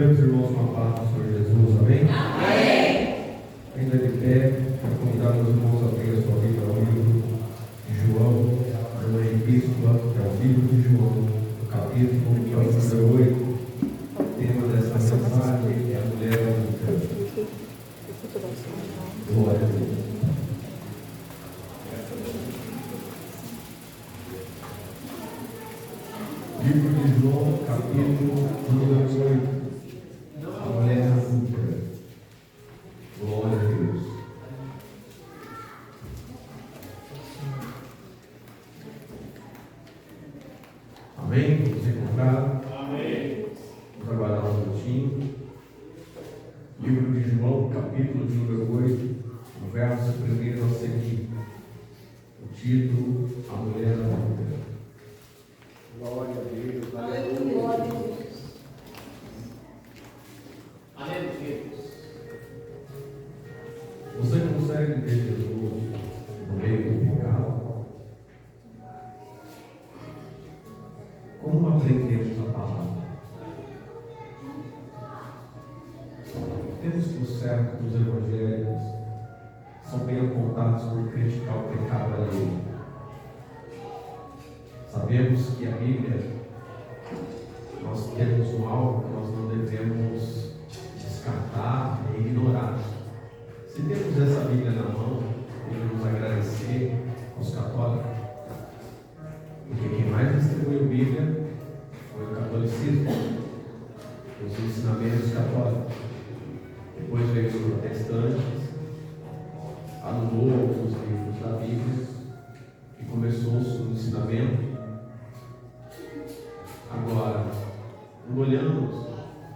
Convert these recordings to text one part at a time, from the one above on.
Vemos, irmãos, uma palavra do Senhor Jesus, amém? Amém. Ainda de pé, quero convidar meus irmãos a abrir a sua Bíblia ao livro de João, uma epístola, que é o livro de João, no capítulo número 8. O tema dessa mensagem é a mulher adulta. Glória a Deus. Livro de João, capítulo número 8. A mulher adulta. Glória a Deus. Amém? Vamos encontrar? Amém. Vamos aguardar um minutinho. Livro de João, capítulo número 8, no verso 1 ao seguinte. O título: A mulher adulta. Glória a Deus, Aleluia. Glória a Deus. Aleluia. Você consegue ver Jesus no meio do pecado? Como aprendemos a palavra? Temos que o certo dos evangelhos são bem apontados por criticar o pecado alheio. Sabemos que a Bíblia, nós temos um algo que nós não devemos descartar e ignorar. Se temos essa Bíblia na mão, devemos agradecer aos católicos, porque quem mais distribuiu Bíblia foi o catolicismo, os ensinamentos católicos. Depois veio os protestantes, anulou os livros da Bíblia e começou-se o ensinamento. Agora, quando olhamos,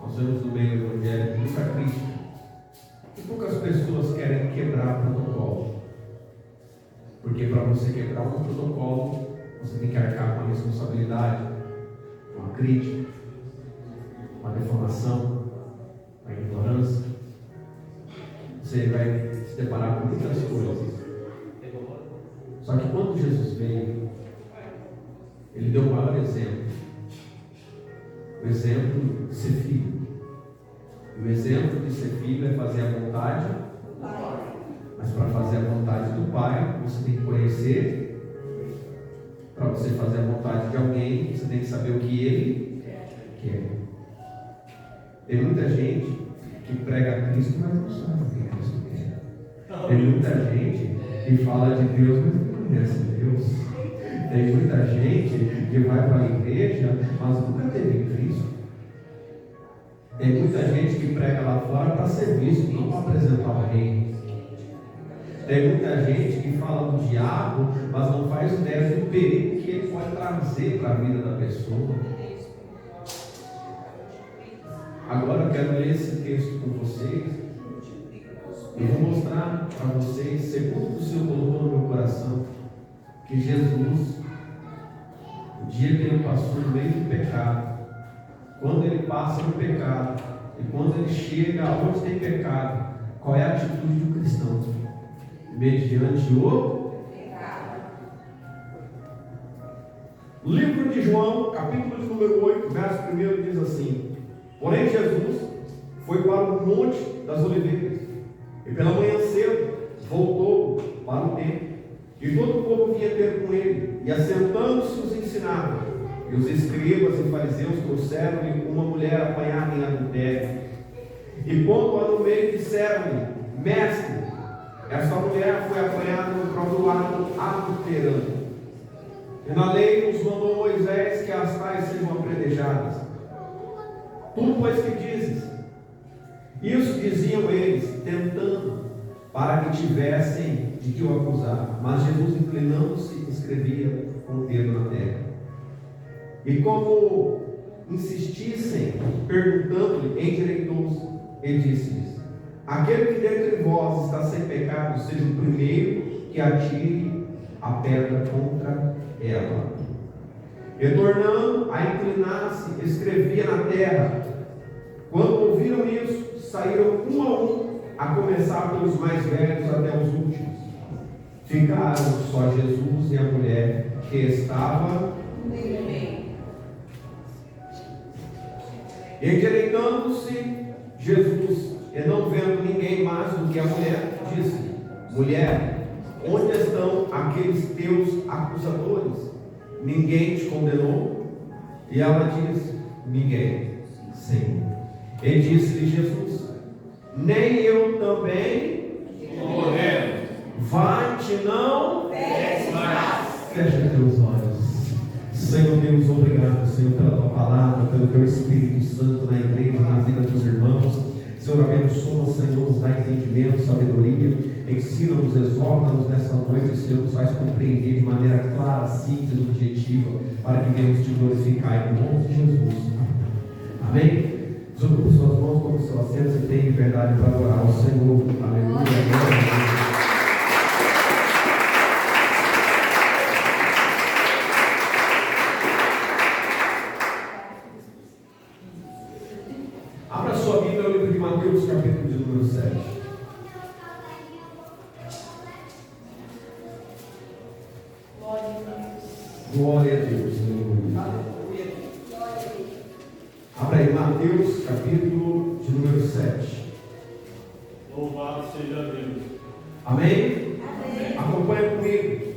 nós vemos no meio do Evangelho muita crítica. E poucas pessoas querem quebrar protocolo. Porque para você quebrar um protocolo, você tem que arcar com a responsabilidade, com a crítica, com a deformação, com a ignorância. Você vai se deparar com muitas coisas. Só que quando Jesus veio, Ele deu o maior exemplo. O exemplo de ser filho. E o exemplo de ser filho é fazer a vontade do Pai. Mas para fazer a vontade do Pai, você tem que conhecer. Para você fazer a vontade de alguém, você tem que saber o que Ele quer. Tem muita gente que prega Cristo, mas não sabe o que Cristo quer. Tem muita gente que fala de Deus, mas não conhece Deus. Tem muita gente que vai para a igreja, mas nunca teve Cristo. Tem muita gente que prega lá fora para ser visto, não para apresentar o reino. Tem muita gente que fala do diabo, mas não faz ideia do perigo que ele pode trazer para a vida da pessoa. Agora eu quero ler esse texto com vocês. Eu vou mostrar para vocês, segundo o Senhor colocou no meu coração, que Jesus, o dia que Ele passou no meio do pecado, quando Ele passa no pecado, e quando Ele chega onde tem pecado, qual é a atitude do cristão? Mediante o pecado. Livro de João, capítulo número 8, verso 1 diz assim: Porém Jesus foi para o Monte das Oliveiras, e pela manhã cedo voltou para o templo. E todo o povo vinha ter com ele, e assentando-se os ensinava. E os escribas e fariseus trouxeram-lhe uma mulher apanhada em adultério. E pondo-a no meio, disseram-lhe: Mestre, esta mulher foi apanhada no próprio ato adulterando. E na lei nos mandou Moisés que as tais sejam apedrejadas. Tu, pois, que dizes? Isso diziam eles, tentando, para que tivessem de que o acusar. Mas Jesus, inclinando-se, escrevia com o dedo na terra. E como insistissem, perguntando-lhe, endireitou-se e disse-lhes: Aquele que dentre vós está sem pecado, seja o primeiro que atire a pedra contra ela. E tornando a inclinar-se, escrevia na terra. Quando ouviram isso, saíram um, a começar pelos mais velhos até os últimos. Ficaram só Jesus e a mulher que estava no meio. Endireitando-se Jesus, e não vendo ninguém mais do que a mulher, disse: mulher, onde estão aqueles teus acusadores? Ninguém te condenou? E ela disse: ninguém, Senhor. E disse-lhe Jesus: nem eu também Morrendo. vai-te não Peço mais. fecha teus olhos. Senhor Deus, obrigado, Senhor, pela tua palavra, pelo teu Espírito Santo na igreja, na vida dos irmãos. Senhor, abençoa, Senhor, nos dá entendimento, sabedoria, ensina-nos, exorta-nos nessa noite, Senhor, nos faz compreender de maneira clara, simples e objetiva, para que venhamos te glorificar em nome de Jesus. Amém? Desocupe suas mãos como seu assento e tem liberdade para adorar ao Senhor. Aleluia. Abra sua Bíblia no livro de Mateus, capítulo de número 7. Glória a Deus. Aleluia. Abra aí, Mateus, capítulo de número 7. Louvado seja Deus. Amém? Amém. Acompanha comigo.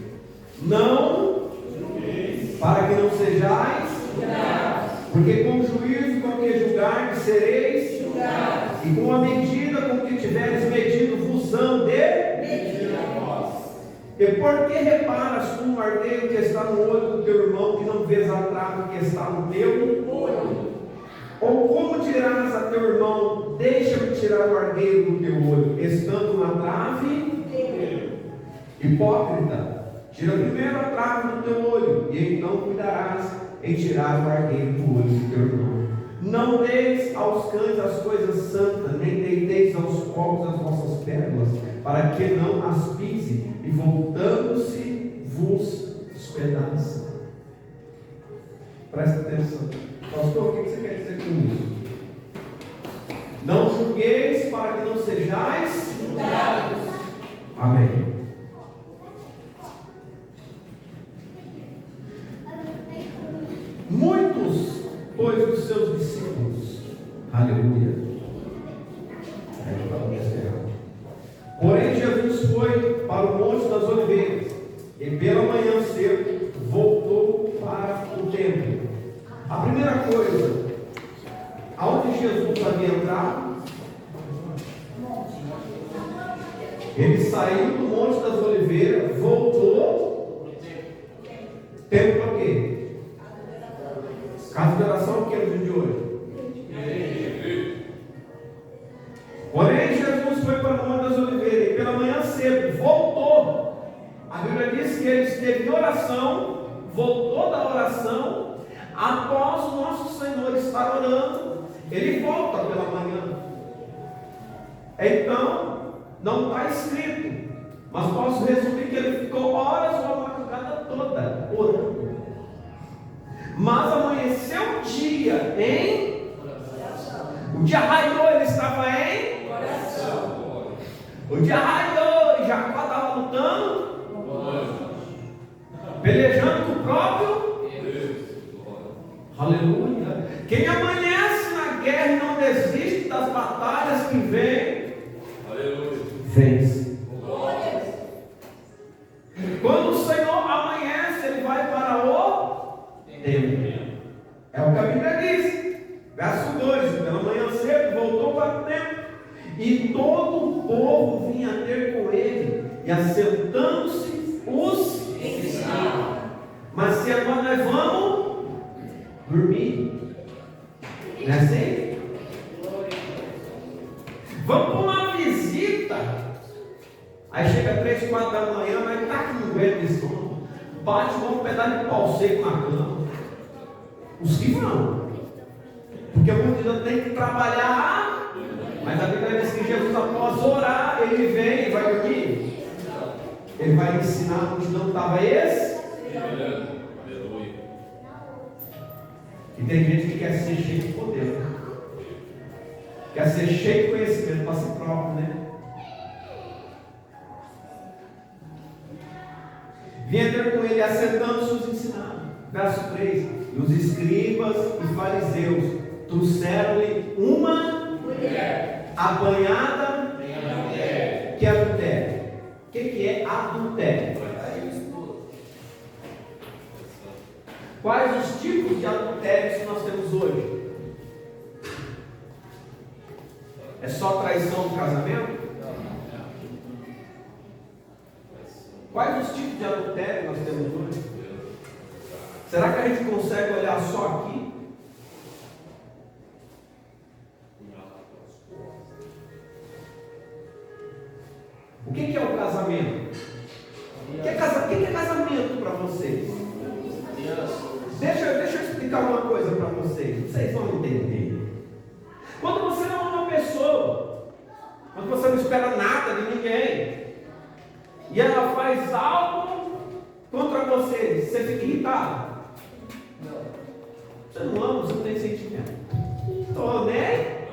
Não, para que não sejais, porque com o juízo com que julgardes sereis, e com a medida com que tiveres medido vos hão de. E por que reparas tu um ardeiro que está no olho do teu irmão, que não vês a trave que está no teu olho? Ou como dirás a teu irmão: deixa-me tirar o ardeiro do teu olho, estando na trave? Hipócrita, tira primeiro a trave do teu olho, e então cuidarás em tirar o ardeiro do olho do teu irmão. Não deis aos cães as coisas santas, nem deiteis aos porcos as vossas pérolas, para que não as pise, e voltando-se vos despedaça. Presta atenção. Pastor, o que você quer dizer com isso? Não julgueis para que não sejais julgados. Amém. Muitos, pois, dos seus discípulos, aleluia, porém Jesus foi para o Monte das Oliveiras, e pela manhã cedo voltou para o templo. A primeira coisa, aonde Jesus havia entrado, ele saiu do Monte das Oliveiras, voltou. Templo para quê? Casa de oração, o que é o dia de hoje? Porém, Jesus foi para o Monte das Oliveiras e pela manhã cedo voltou. A Bíblia diz que ele esteve em oração, voltou da oração. Após o nosso Senhor estar orando, ele volta pela manhã. Então, não está escrito, mas posso resumir que ele ficou horas ou a madrugada toda orando. Mas amanheceu o dia em oração. O dia raiou, ele estava em oração. O dia raiou e Jacó estava lutando, pelejando com o próprio aleluia. Quem amanhece na guerra e não desiste das batalhas que vem, vence. Quando o Senhor amanhece, ele vai para o templo. É o que a Bíblia diz. Verso 2: pela manhã cedo voltou para o templo, e todo o povo vinha ter com ele, e assentando-se os ensinava. Mas se agora nós vamos dormir, não é assim? Vamos para uma visita. Aí chega 3, 4 da manhã, mas está aqui no meio de estômago, bate com um pedaço de pau seco na cama. Os que vão, porque muitos já tem que trabalhar. Mas a Bíblia diz que Jesus, após orar, ele vem e vai dormir. Ele vai ensinar onde não estava esse. E tem gente que quer ser cheio de poder, quer ser cheio de conhecimento para si próprio, né? Vinha ter com ele, assentando-se os ensinados. Verso 3: e os escribas e fariseus Trouxeram-lhe uma mulher. apanhada que é adultério. O que é adultério? Quais os tipos de adultérios que nós temos hoje? É só traição do casamento? Quais os tipos de adultério nós temos hoje? Será que a gente consegue olhar só aqui? O que é o casamento? O que é casamento para vocês? Deixa eu explicar uma coisa para vocês. Vocês vão entender. Quando você não ama uma pessoa, quando você não espera nada de ninguém, e ela faz algo contra você, você fica irritado. Você não ama, você não tem sentimento. Estou nem.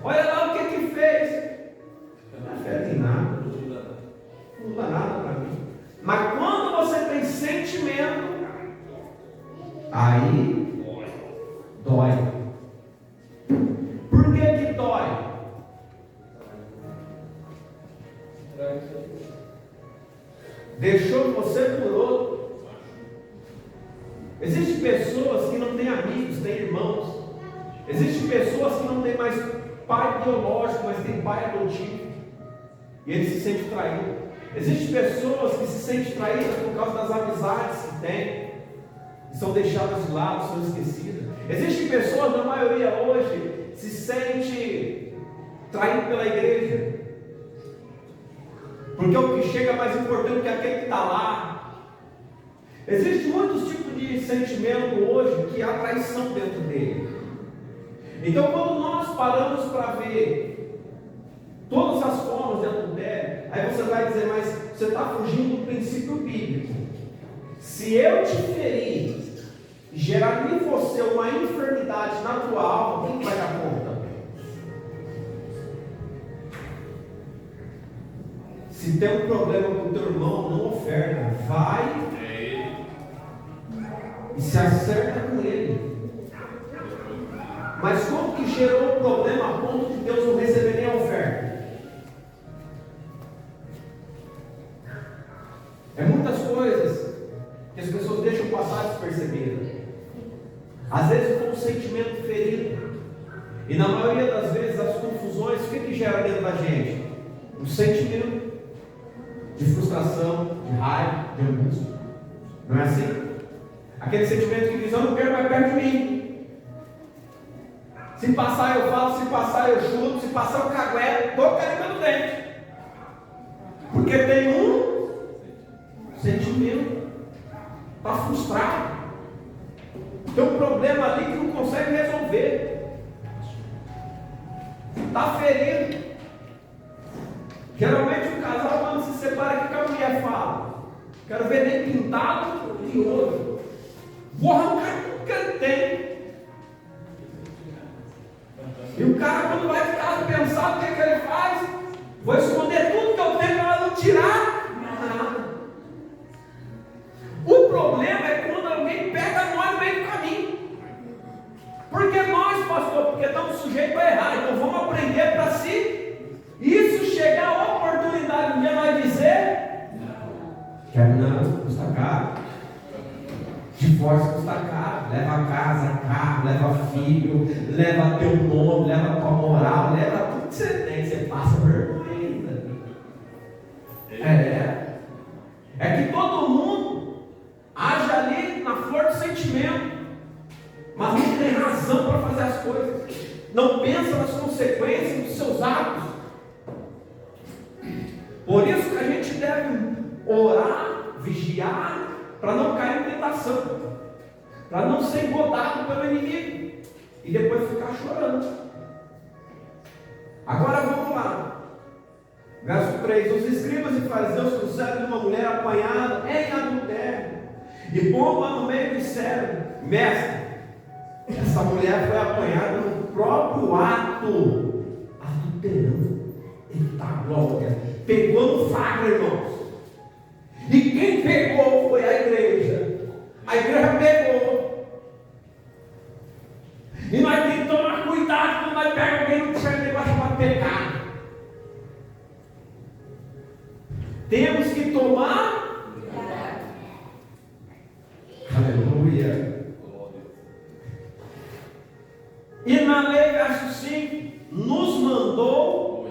Olha lá o que fez. Não afeta em nada. Não muda nada para mim. Mas quando você tem sentimento, aí dói. Por que dói? Deixou você por outro. Existem pessoas que não têm amigos, têm irmãos. Existem pessoas que não têm mais pai biológico, mas têm pai adotivo. E ele se sente traído. Existem pessoas que se sentem traídas por causa das amizades que têm, e são deixadas de lado, são esquecidas. Existem pessoas, na maioria hoje, se sente traído pela igreja, porque o que chega é mais importante que aquele que está lá. Existem muitos tipos de sentimento hoje que há traição dentro dele. Então, quando nós paramos para ver todas as formas de adultério, aí você vai dizer, mas você está fugindo do princípio bíblico. Se eu te ferir, gerar em você uma enfermidade na tua alma, quem vai dar conta? Se tem um problema com o teu irmão, não oferta, vai e se acerta com ele. Mas como que gerou um problema a ponto de Deus não receber nem a oferta? É muitas coisas que as pessoas deixam passar despercebidas. Às vezes com um sentimento ferido. E na maioria das vezes as confusões, o que gera dentro da gente? Um sentimento de frustração, de raiva, de angústia. Não é assim? Aquele sentimento que diz, eu não quero mais perto de mim. Se passar eu falo, se passar eu chuto, se passar eu cagueto, estou carregando o dente. Porque tem um sentimento, está frustrado, tem um problema ali que não consegue resolver, está ferido. Geralmente o casal, quando se separa, o que a mulher fala? Quero ver nem pintado de ouro, vou arrancar tudo que ele tem. E o cara, quando vai de casa pensar o que ele faz, vou esconder tudo que eu tenho para ela não tirar nada. O problema é quando alguém pega nós no meio do caminho. Porque nós, pastor, porque estamos sujeitos a errar, então vamos aprender para si. Isso chegar a oportunidade um dia nós dizer, quero não, custa caro. Divórcio custa caro, leva casa, carro, leva filho, leva teu nome, leva tua moral, leva tudo que você tem, você passa vergonha ainda. É que todo mundo age ali na flor do sentimento, mas não tem razão para fazer as coisas, não pensa nas consequências dos seus atos. Por isso que a gente deve orar, vigiar, para não cair em tentação, para não ser engodado pelo inimigo e depois ficar chorando. Agora vamos lá, verso 3: os escribas e fariseus trouxeram de uma mulher apanhada em adultério, e pondo-a no meio disseram, mestre, essa mulher foi apanhada no próprio ato, adulterando. Eita glória, pegou no flagra, irmãos. E quem pegou foi a igreja. A igreja pegou. tomar. Aleluia. E na lei, verso 5, nos mandou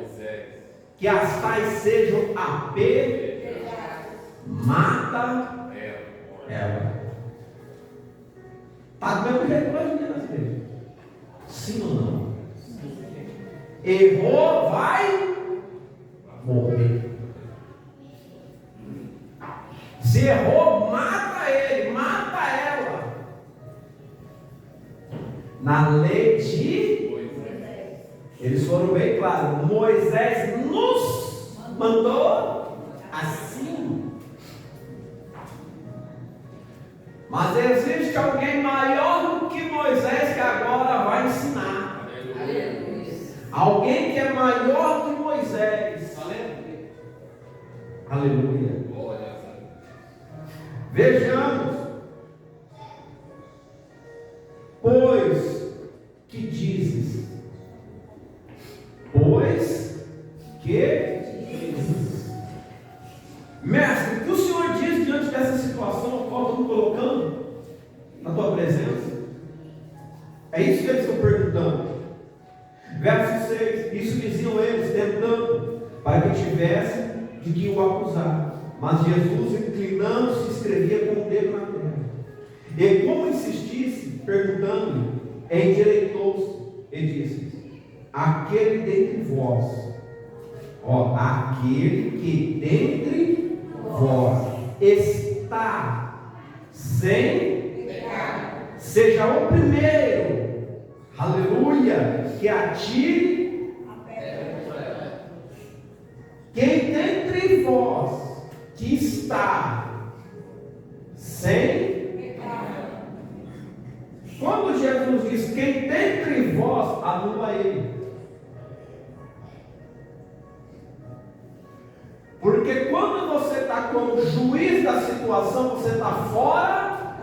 que as tais sejam mata ela. Está do mesmo jeito hoje em dia nas igrejas. Sim ou não? Errou, vai morrer. Se errou, mata ele, mata ela. Na lei de Moisés, eles foram bem claros. Moisés nos mandou assim. Mas existe alguém maior do que Moisés que agora vai ensinar. Aleluia. Alguém que é maior que Moisés. Aleluia. Aleluia. Vejamos. Pois que dizes? Pois que dizes? Mestre, o que o Senhor diz diante dessa situação a qual estou colocando na tua presença? É isso que eles estão perguntando. Verso 6: Isso diziam eles, tentando, para que tivessem de que o acusar. Mas Jesus, inclinando-se, escrevia com o dedo na terra. E como insistisse, perguntando-lhe, endireitou-se e disse: aquele dentre vós, aquele que dentre vós está sem pecado, seja o primeiro, aleluia, que atire a pedra. Quem dentre vós que está sem pecado. Quando Jesus diz quem dentre vós, anula ele. Porque quando você está como juiz da situação, você está fora.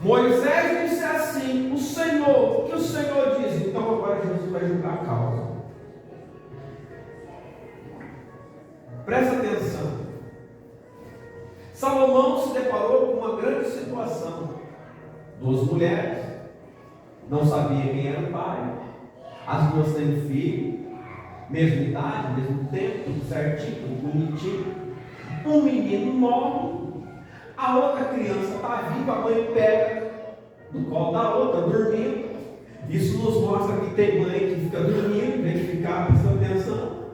Moisés disse assim: o Senhor, o que o Senhor diz? Então agora Jesus vai julgar a causa. Presta atenção. Salomão se deparou com uma grande situação. Duas mulheres, não sabia quem era o pai. As duas têm filho, mesma idade, mesmo tempo, tudo certinho, tudo bonitinho. Um menino morre, a outra criança está viva, a mãe pega do colo da outra, dormindo. Isso nos mostra que tem mãe que fica dormindo, em vez de ficar prestando atenção,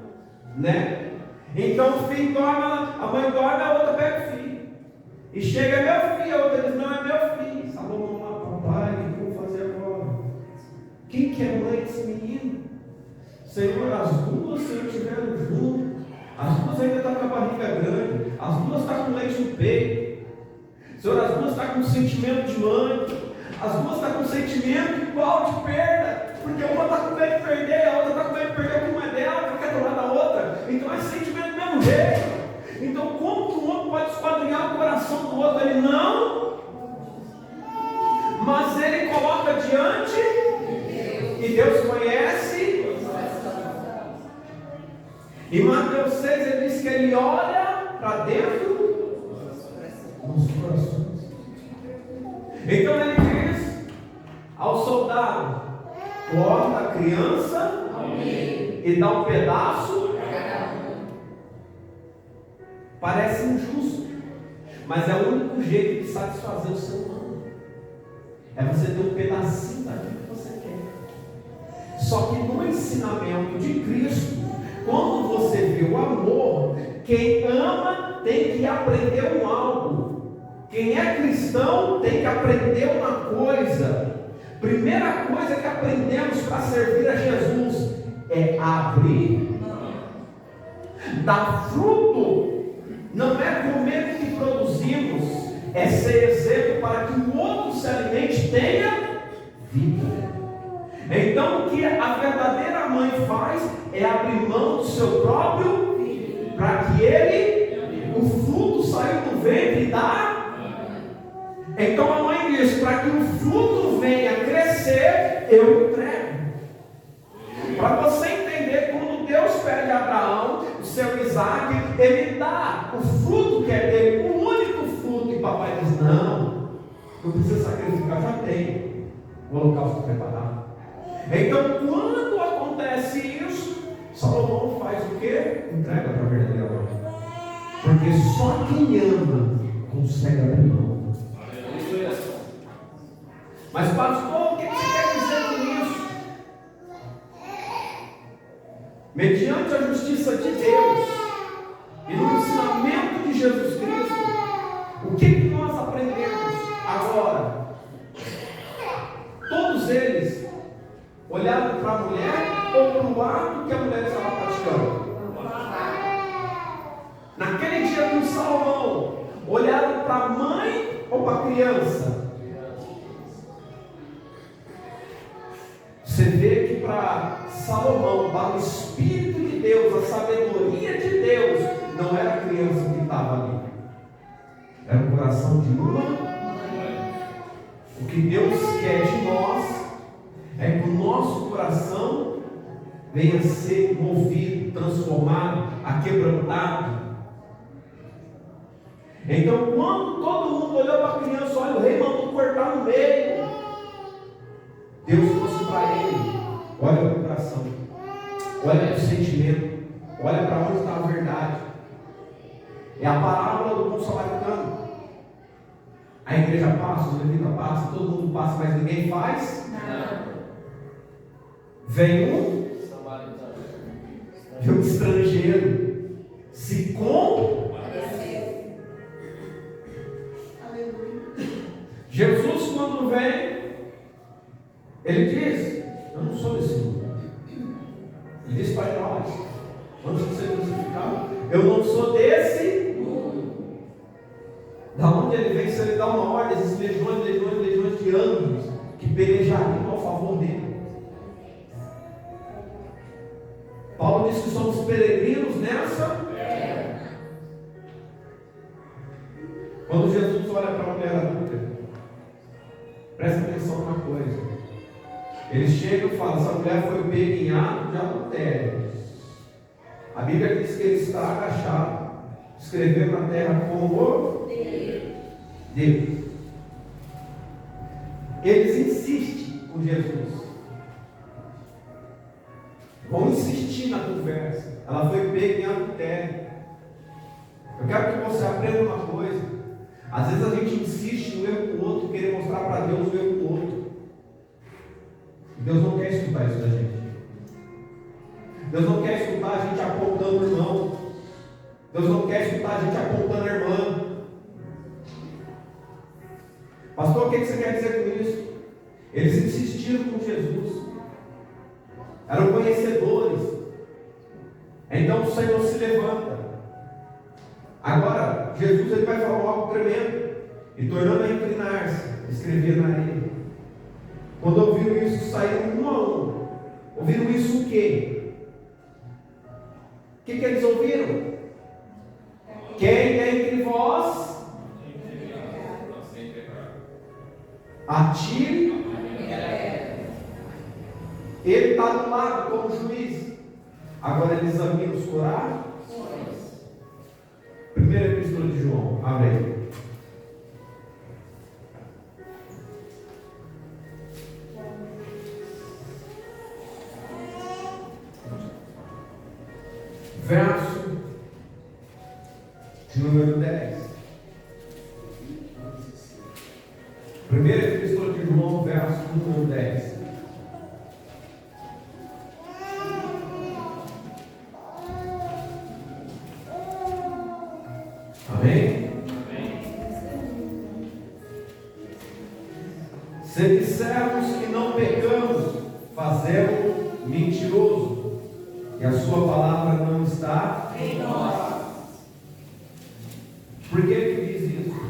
né? Então o filho dorme, a mãe dorme, a outra pega o filho. E chega, meu filho, a outra diz: não, é meu filho. Salomão lá, papai, o que eu vou fazer agora? Quem que é mãe desse menino? Senhor, as duas, Senhor, estiveram juntas. As duas ainda estão com a barriga grande. As duas estão com leite no peito. Senhor, as duas estão com sentimento de mãe. As duas estão com sentimento igual de perda. Porque uma está com medo de perder, a outra está com medo de perder o que não é dela, porque quer tomar da outra. Então é sentimento do mesmo jeito. Então como que um outro pode esquadrinhar o coração do outro? Ele não. Mas ele coloca diante. E Deus conhece. Em Mateus 6 ele diz que ele olha para dentro dos corações. Então ele diz ao soldado: corta a criança e dá um pedaço. Parece injusto, mas é o único jeito de satisfazer o ser humano. É você ter um pedacinho daquilo que você quer. Só que no ensinamento de Cristo, quando você vê o amor, quem ama tem que aprender algo. Quem é cristão tem que aprender uma coisa. Primeira coisa que aprendemos para servir a Jesus é abrir, dar fruto. Não é comer o que produzimos, é ser exemplo para que o outro se alimente e tenha vida. Então o que a verdadeira mãe faz é abrir mão do seu próprio filho, para que ele, o fruto saiu do ventre e dá. Então a mãe diz: para que o fruto venha crescer, eu entrego. Para você entender, quando Deus pede a Não precisa sacrificar, já tem o holocausto preparado. Então, quando acontece isso, Salomão faz o quê? Entrega para a verdadeira ordem. Porque só quem ama consegue abrir mão. Mas pastor, o que você quer dizer com isso? Mediante a justiça de Deus e no ensinamento de Jesus Cristo, o que nós aprendemos agora? Todos eles olharam para a mulher ou para o ato que a mulher estava praticando. Naquele dia com Salomão, olharam para a mãe ou para a criança? Você vê que para Salomão, para o Espírito de Deus, a sabedoria de Deus, não era a criança que estava ali, era o coração de uma mãe. O que Deus quer de nós é que o nosso coração venha a ser movido, transformado, aquebrantado. Então, quando todo mundo olhou para a criança, olha, o rei mandou cortar no meio. Deus trouxe para ele, olha para o coração, olha para o sentimento, olha para onde está a verdade. É a parábola do bom samaritano. A igreja passa, os levitas passam, todo mundo passa, mas ninguém faz nada. Vem um estrangeiro, se compadeceu. Jesus, quando vem, ele diz: eu não sou desse mundo. Ele diz para nós, antes de ser crucificado, eu não sou desse mundo. Da onde ele vem, se ele dá uma ordem, esses legiões de anjos que pelejariam ao favor dele. Paulo diz que somos peregrinos nessa terra. Quando Jesus olha para a mulher adulta, presta atenção numa coisa. Ele chega e fala: essa mulher foi pega em ato de adultério. A Bíblia diz que ele está agachado, escrevendo na terra como Deus. Eles insistem com Jesus. Vão insistir na conversa. Ela foi pega em adultério. Eu quero que você aprenda uma coisa. Às vezes a gente insiste no erro do outro, querer mostrar para Deus o erro do outro. Deus não quer escutar isso da gente. Deus não quer escutar a gente apontando o irmão. Deus não quer escutar a gente apontando a irmã. Pastor, o que você quer dizer com isso? Eles insistiram com Jesus. Eram conhecedores. Então o Senhor se levanta. Agora, Jesus ele vai falar algo tremendo. E tornando a inclinar-se, escrevia na areia. Quando ouviram isso, saíram um a um. Ouviram isso o quê? O que eles ouviram? Quem dentre vós atire? Ele está do lado como juiz. Agora ele examina os corações. Primeira epístola de João. Amém. Verso de número 10. Primeira epístola de João, verso de número 10. Amém? Se dissermos que não pecamos, fazemos mentiroso, e a sua palavra não está em nós. Por que ele diz isso?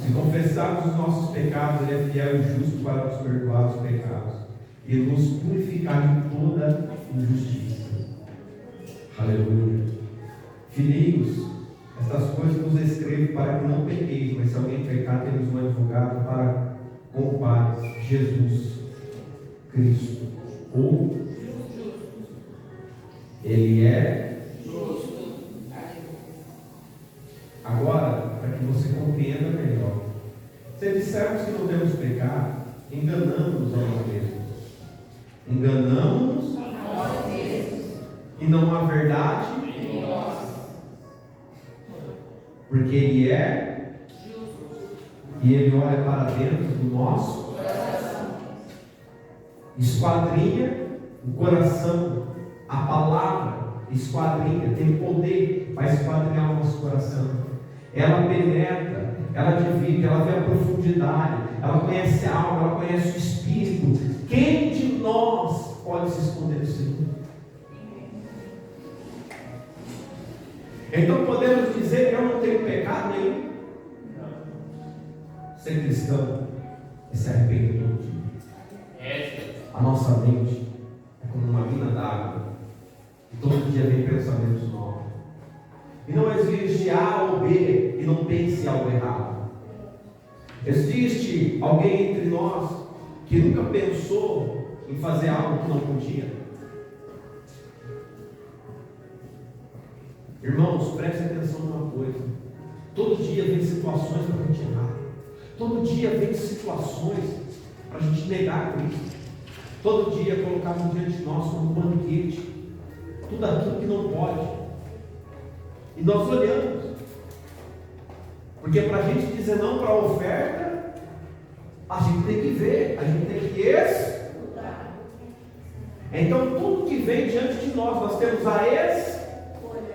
Se confessarmos os nossos pecados, ele é fiel e justo para nos perdoar os pecados e nos purificar de toda injustiça. Aleluia. Filhinhos, estas coisas nos escrevo para que não pequeis, mas se alguém pecar, temos um advogado para com o Pai, Jesus Cristo. Ou Ele é justo. Agora, para que você compreenda melhor, se dissermos que não temos pecado, enganamos a nós mesmos. Enganamos a nós mesmos. e não há verdade Em nós. porque Ele é e Ele olha para dentro do nosso Coração. esquadrinha o coração, a palavra esquadrinha, tem poder para esquadrinhar o nosso coração. Ela penetra, ela divide, ela vê a profundidade, ela conhece a alma, ela conhece o espírito. Quem de nós pode se esconder do Senhor? Então podemos dizer: eu não tenho pecado nenhum. Ser cristão é se arrepender todo dia. A nossa mente é como uma mina d'água, e todo dia vem pensamentos novos. E não existe A ou B e não pense algo errado. Existe alguém entre nós que nunca pensou em fazer algo que não podia. Irmãos, prestem atenção numa coisa: todo dia vem situações para a gente errar, todo dia vem situações para a gente negar Cristo, todo dia colocamos diante de nós como um banquete tudo aquilo que não pode, e nós olhamos, porque para a gente dizer não para a oferta, a gente tem que ver, a gente tem que escutar. Então tudo que vem diante de nós temos a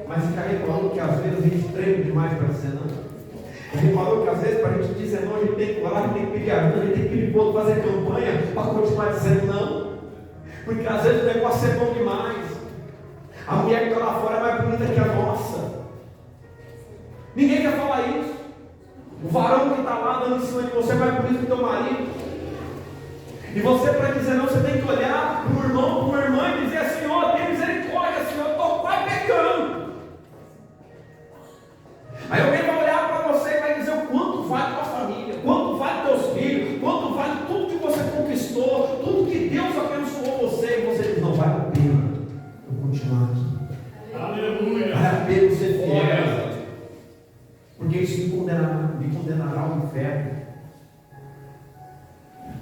mas já reparou que às vezes a gente treme demais para dizer não? Já reparou que às vezes para a gente dizer não, a gente tem que orar, a gente tem que pedir ajuda, a gente tem que pedir povo, fazer campanha para continuar dizendo não? Porque às vezes o negócio é bom demais. A mulher que está lá fora é mais bonita que a nossa. Ninguém quer falar isso. O varão que está lá dando em cima de você é mais bonito que teu marido. E você, para dizer não, você tem que olhar para o irmão, para uma irmã e dizer: Senhor, tem misericórdia, Senhor, eu estou quase pecando. Aí alguém vai olhar para você e vai dizer o quanto vale a tua família, quanto vale teus filhos, quanto vale tudo que você conquistou, tudo que Deus abençoou você, e você diz: não vale a pena eu continuar aqui. Aleluia. Vale a pena ser fiel, porque isso me condenará ao inferno.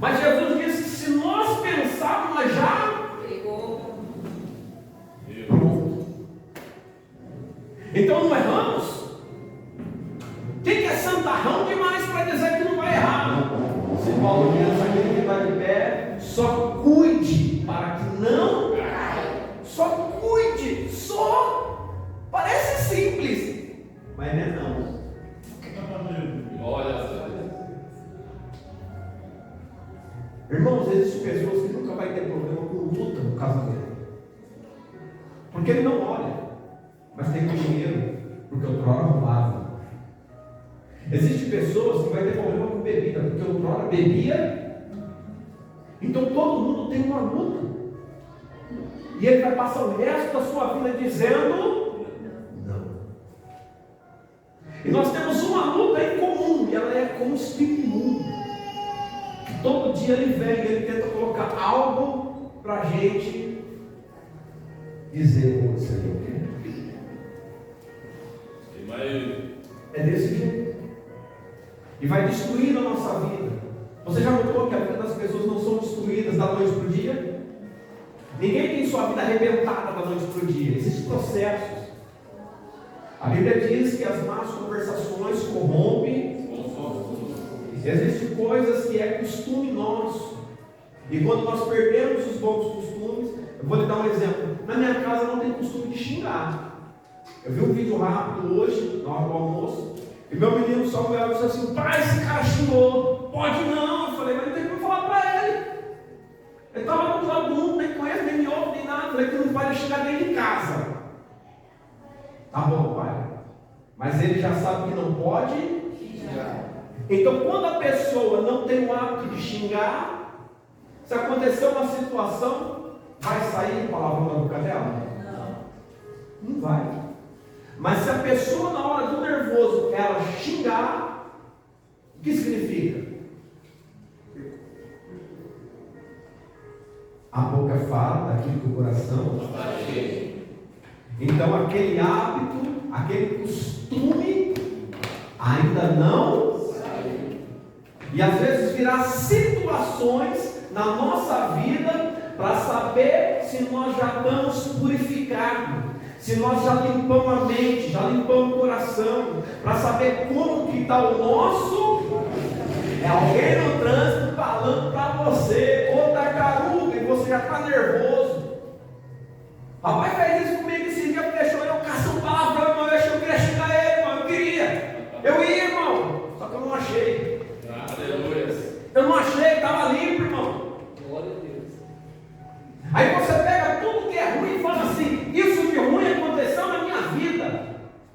Mas Jesus disse: se nós pensarmos, nós já pronto. Então não erramos. Quem que é santarrão demais para dizer que não vai errar? Se Paulo diz: aquele que está de pé, só cuide para que não caia. Só cuide, só. Parece simples, mas não é não. Olha só. Irmãos, existem pessoas que nunca vai ter problema com luta no casamento, porque ele não olha, mas tem dinheiro, porque outrora roubava. Existem pessoas que vai ter problema com bebida, porque outrora bebia. Então todo mundo tem uma luta, e ele vai passar o resto da sua vida dizendo não. E nós temos uma luta em comum, e ela é com o espírito imundo. Todo dia ele vem e ele tenta colocar algo para a gente dizer: você não quer. É desse jeito. E vai destruindo a nossa vida. Você já notou que a vida das pessoas não são destruídas da noite para o dia? Ninguém tem sua vida arrebentada da noite para o dia. Existem processos. A Bíblia diz que as más conversações corrompem. Existem coisas que é costume nosso. E quando nós perdemos os bons costumes, eu vou lhe dar um exemplo. Na minha casa não tem costume de xingar. Eu vi um vídeo rápido hoje, na hora do almoço, e meu menino Samuel disse assim: pai, esse cara xingou. Pode não. Eu falei: mas não tem como falar para ele. Ele estava no lado do mundo, nem conhece, nem me ouve, nem nada. Eu falei que não vai xingar dentro de casa. Tá bom, pai. Mas ele já sabe que não pode xingar. Então, quando a pessoa não tem o hábito de xingar, se acontecer uma situação, vai sair palavrão da boca dela? Não vai. Mas se a pessoa, na hora do nervoso, ela xingar, o que significa? A boca fala daquilo que o coração está cheio. Então, aquele hábito, aquele costume, ainda não saiu. E às vezes virá situações na nossa vida para saber se nós já estamos purificados, se nós já limpamos a mente, já limpamos o coração, para saber como que está o nosso. É alguém no trânsito falando para você, ô tartaruga, e você já está nervoso. Rapaz fez isso comigo esse dia, me deixou eu caçar um palavrão, irmão. Eu achei que eu queria xingar ele, irmão. Eu ia, irmão, só que eu não achei. Aleluia. Eu não achei, estava limpo, irmão. Glória a Deus. Aí você pega tudo que é ruim e fala assim: isso de ruim aconteceu na minha vida.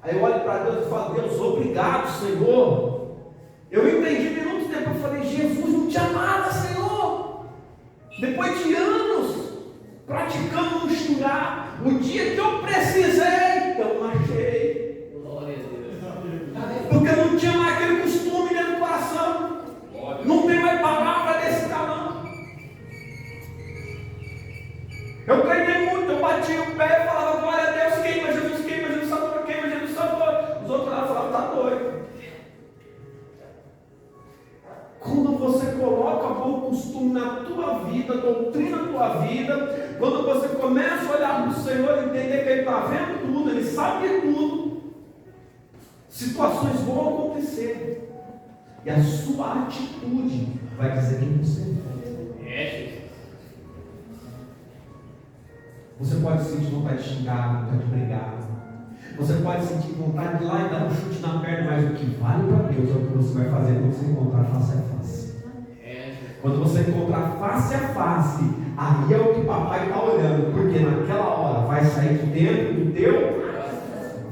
Aí eu olho para Deus e falo: Deus, obrigado, Senhor. Eu entendi minutos depois, eu falei: Jesus, não tinha nada, Senhor. Depois de anos praticando no xingar, o dia que eu precisei, eu não achei. Glória a Deus. Porque eu não tinha mais aquele costume dentro do coração. Não tem mais palavra desse tamanho. Eu treinei muito, eu bati o pé e falava: glória a Deus, queima Jesus Salvador, queima Jesus Salvador. Os outros lá falavam: está doido. Quando você coloca bom costume na tua vida, doutrina na tua vida, quando você começa a olhar para o Senhor e entender que Ele está vendo tudo, Ele sabe de tudo, situações vão acontecer. E a sua atitude vai dizer quem você é. Você pode sentir vontade de xingar, vontade de brigar. Você pode sentir vontade de ir lá e dar um chute na perna, mas o que vale para Deus é o que você vai fazer quando você encontrar face a face. Quando você encontrar face a face, aí é o que papai está olhando, porque naquela hora vai sair de dentro do teu.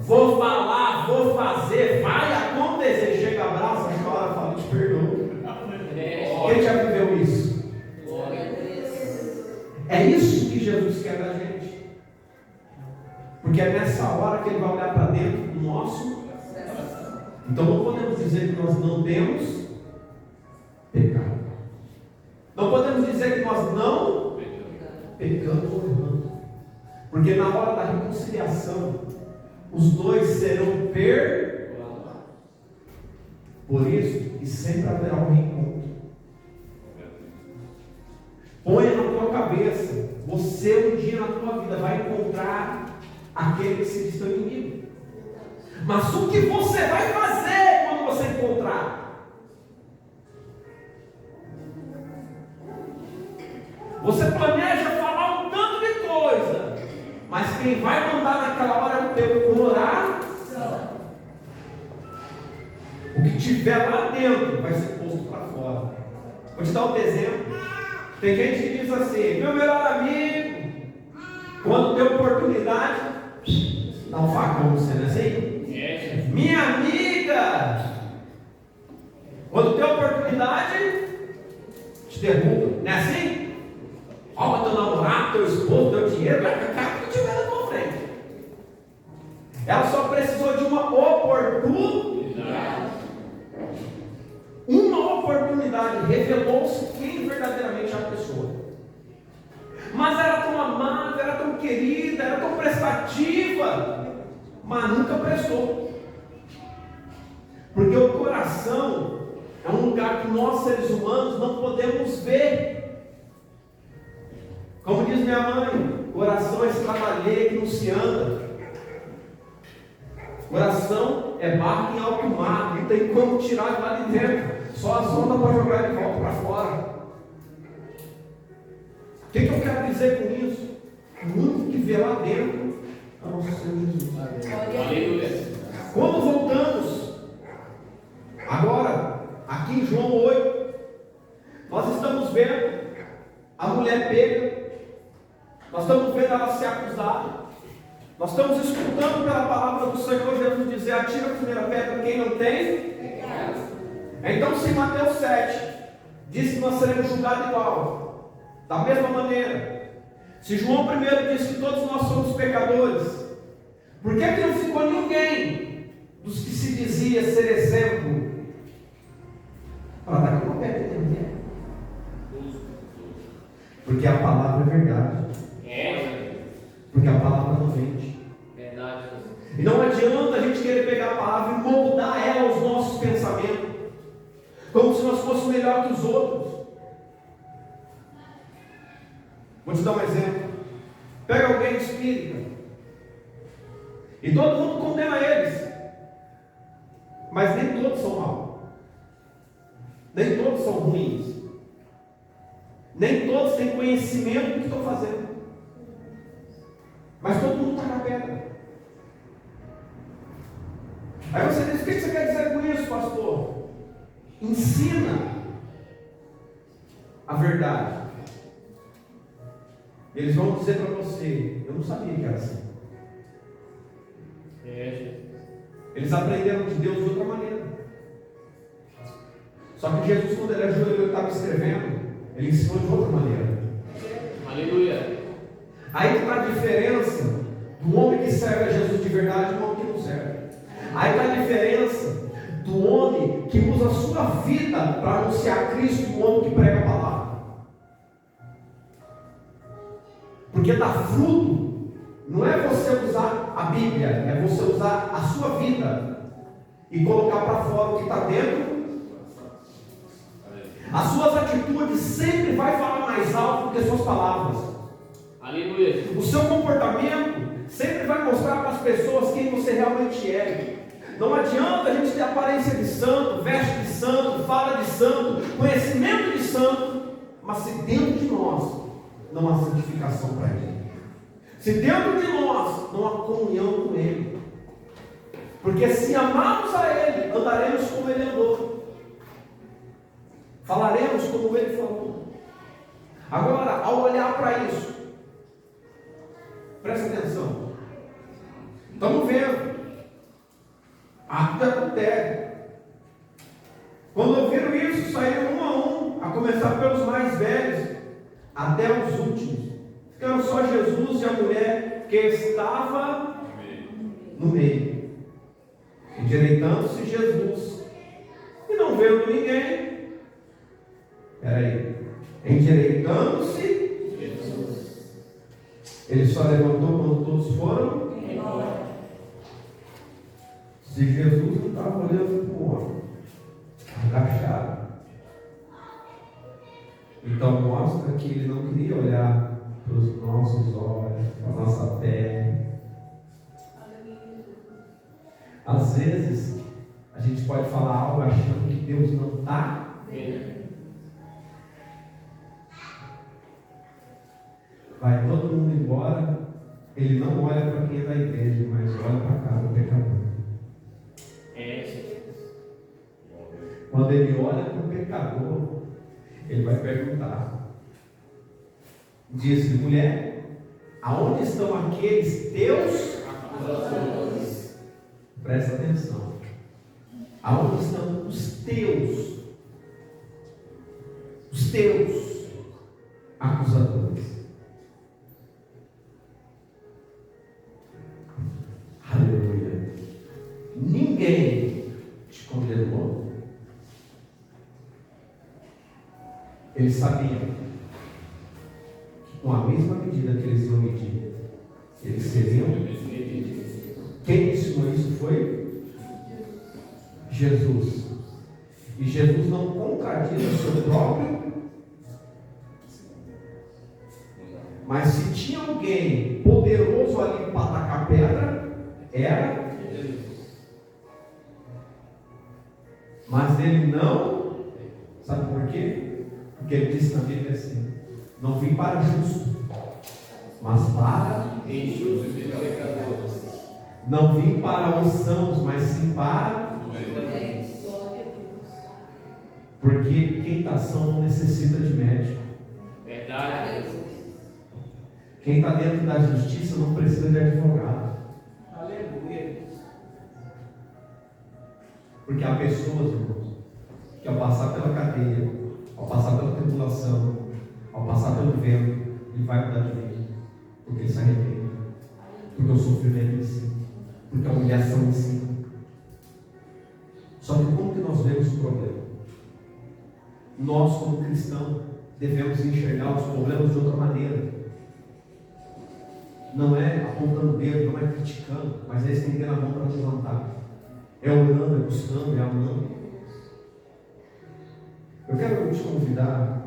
Vou falar, vou fazer, vai acontecer. Chega, abraça, chora, fala: te perdoo. Quem já viveu isso? Glória a Deus. É isso que Jesus quer da gente. Porque é nessa hora que Ele vai olhar para dentro do nosso. Então não podemos dizer que nós não temos pecado. Não podemos dizer que nós não pecamos ou erramos. Porque na hora da reconciliação, os dois serão perdoados. Por isso, e sempre haverá um reencontro. Ponha na tua cabeça: você um dia na tua vida vai encontrar aquele que se diz teu inimigo. Mas o que você vai fazer quando você encontrar? Você planeja falar um tanto de coisa, mas quem vai mandar naquela hora é o teu coração. O que tiver lá dentro vai ser posto para fora. Vou te dar um exemplo. Tem gente que diz assim: meu melhor amigo, quando tem oportunidade, dá um facão no você, não é assim? Minha amiga, quando tem oportunidade, te derruba, não é assim? Olha teu namorado, teu esposo, teu dinheiro, vai ficar o que tiver na tua frente. Ela só precisou de uma oportunidade. Uma oportunidade revelou-se quem verdadeiramente é a pessoa. Mas era tão amada, era tão querida, era tão prestativa, mas nunca prestou. Porque o coração é um lugar que nós seres humanos não podemos ver. Como diz minha mãe, coração é estrada alheia que não se anda. Coração é barco em alto mar, não tem como tirar de lá de dentro. Só as ondas para jogar de volta para fora. O que eu quero dizer com isso? O único que vê lá dentro é o nosso Senhor Jesus. Aleluia. Quando voltamos, agora, aqui em João 8, nós estamos vendo a mulher pega, nós estamos vendo ela ser acusada, nós estamos escutando pela palavra do Senhor Jesus dizer: atira a primeira pedra quem não tem. Então, se Mateus 7 diz que nós seremos julgados igual, da mesma maneira, se João 1 diz que todos nós somos pecadores, por que não ficou ninguém dos que se dizia ser exemplo para dar uma pedra de ninguém? Porque a palavra é verdade. Porque a palavra não mente. Verdade. E não adianta a gente querer pegar a palavra e moldar ela aos nossos pensamentos, como se nós fôssemos melhor Vou te dar um exemplo. Pega alguém espírita e todo mundo condena eles, mas nem todos são maus, nem todos são ruins, nem todos têm conhecimento do que estão fazendo, mas todo mundo está na pedra. Aí você diz: o que você quer dizer com isso, pastor? Ensina a verdade. Eles vão dizer para você: eu não sabia que era assim. Eles aprenderam de Deus de outra maneira. Só que Jesus, quando ele ajoelhou e estava escrevendo, ele ensinou de outra maneira. Aleluia. Aí está a diferença do homem que serve a Jesus de verdade e do homem que não serve. Aí está a diferença do homem que usa a sua vida para anunciar Cristo e do homem que prega a palavra. Porque dá fruto não é você usar a Bíblia, é você usar a sua vida e colocar para fora o que está dentro. As suas atitudes sempre vai falar mais alto do que as suas palavras. Aleluia. O seu comportamento sempre vai mostrar para as pessoas quem você realmente é. Não adianta a gente ter aparência de santo, veste de santo, fala de santo, conhecimento de santo, mas se dentro de nós não há santificação para Ele, se dentro de nós não há comunhão com Ele, porque se amarmos a Ele, andaremos como Ele andou, falaremos como Ele falou. Agora, ao olhar para isso, presta atenção, estamos vendo a adultério. Quando ouviram isso, saíram um, a começar pelos mais velhos até os últimos. Ficaram só Jesus e a mulher que estava no meio. Endireitando-se Jesus e não vendo ninguém. Endireitando-se Jesus, ele só levantou quando todos foram embora. Se Jesus não estava olhando para o homem, agachado, então mostra que ele não queria olhar para os nossos olhos, para a nossa pele. Às vezes a gente pode falar algo achando que Deus não está vendo. Vai todo mundo embora, ele não olha para quem é da igreja, mas olha para cá, o pecador. Quando ele olha para o pecador, ele vai perguntar: disse, mulher, aonde estão aqueles teus acusadores? Presta atenção. Aonde estão os teus acusadores? Aleluia. Ninguém te condenou. Eles sabiam que com a mesma medida que eles iam medir, eles seriam medidos. Quem ensinou isso foi Jesus. E Jesus não contradiz o seu próprio. Mas se tinha alguém poderoso ali para atacar pedra, era Jesus. Mas ele não. Sabe por quê? Porque ele disse na Bíblia assim: não vim para justo, mas para injustos e pecadores. Não vim para os sãos, mas sim para doentes. Porque quem está são não necessita de médico. Verdade. Quem está dentro da justiça não precisa de advogado. Aleluia. Porque há pessoas, irmãos, que ao passar pela cadeia, ao passar pela tribulação, ao passar pelo vento, ele vai mudar de vida, porque ele se arrepende, porque o sofrimento ensina, porque a humilhação ensina. Só que como que nós vemos o problema? Nós, como cristãos, devemos enxergar os problemas de outra maneira. Não é apontando o dedo, não é criticando, mas é estendendo a mão para levantar. É orando, é buscando, é amando. Eu quero te convidar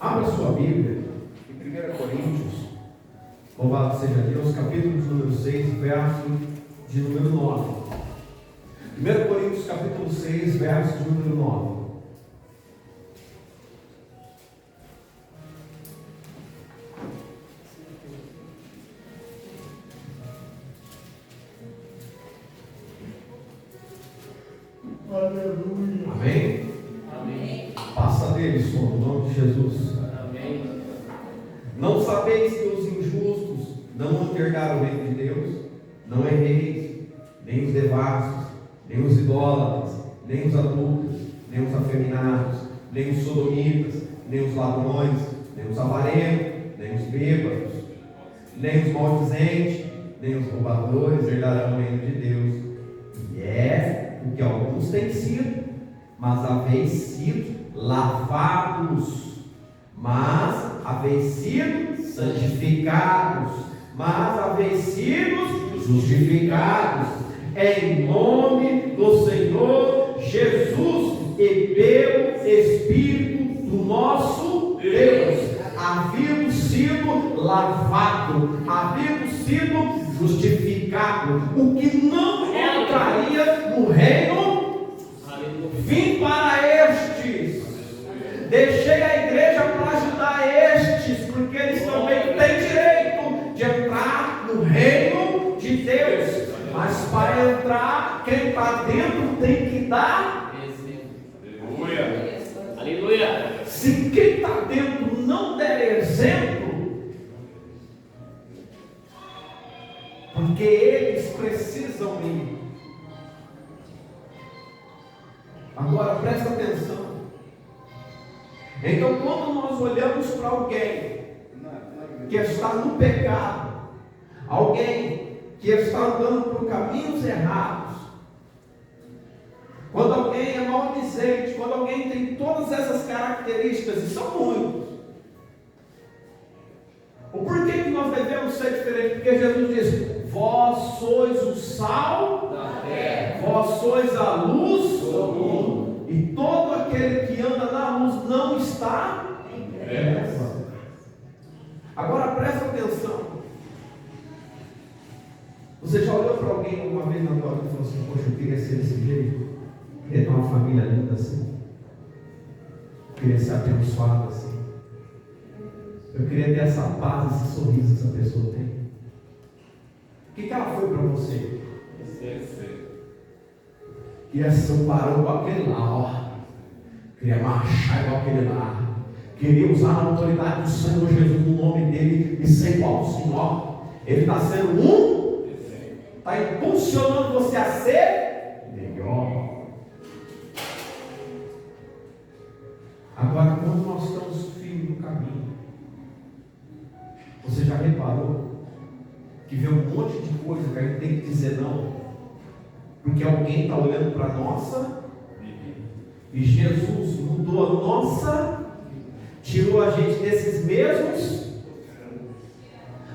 Abra sua Bíblia em 1 Coríntios, louvado seja Deus, capítulo de número 6, verso de número 9. 1 Coríntios, capítulo 6, verso de número 9. Aleluia. Amém? Amém. Passa deles, Senhor, no nome de Jesus. Amém. Não sabeis que os injustos não vão herdaram o reino de Deus? Não erreis, nem os devassos, nem os idólatras, nem os adúlteros, nem os afeminados, nem os sodomitas, nem os ladrões, nem os avarentos, nem os bêbados, nem os maldizentes, nem os roubadores herdarão o reino de Deus. E é o que alguns têm sido, mas haveis sido lavados, mas haveis sido santificados, mas haveis sido justificados em nome do Senhor Jesus e pelo Espírito do nosso Deus, havendo sido lavado, havendo sido justificado, o que não entraria no reino, vim para estes, deixei a igreja para ajudar estes, porque eles também têm direito de entrar no reino de Deus, mas para entrar, quem está dentro tem que dar. Aleluia. Aleluia. Se quem está dentro não der exemplo, porque eles precisam ir. Agora presta atenção. Então, quando nós olhamos para alguém que está no pecado, alguém que está andando por caminhos errados, quando alguém é maldizente, quando alguém tem todas essas características, e são muitos, o porquê que nós devemos ser diferentes? Porque Jesus diz: vós sois o sal Da terra. vós sois a luz do mundo, e todo aquele que anda na luz não está em trevas. Agora presta atenção. Você já olhou para alguém alguma vez na tua vida e falou assim: poxa, eu queria ser desse jeito, eu queria ter uma família linda assim, eu queria ser abençoado assim, eu queria ter essa paz, esse sorriso que essa pessoa tem? O que ela foi para você? Queria ser um barão com aquele lá, ó. Queria marchar igual aquele lá. Queria usar a autoridade do Senhor Jesus no nome dele e ser igualzinho, ó. Ele está sendo está impulsionando você a ser melhor. Agora, quando nós estamos firmes no caminho, você já reparou que vê um monte de coisa que a gente tem que dizer não, porque alguém está olhando para a nossa e Jesus mudou a nossa, tirou a gente desses mesmos,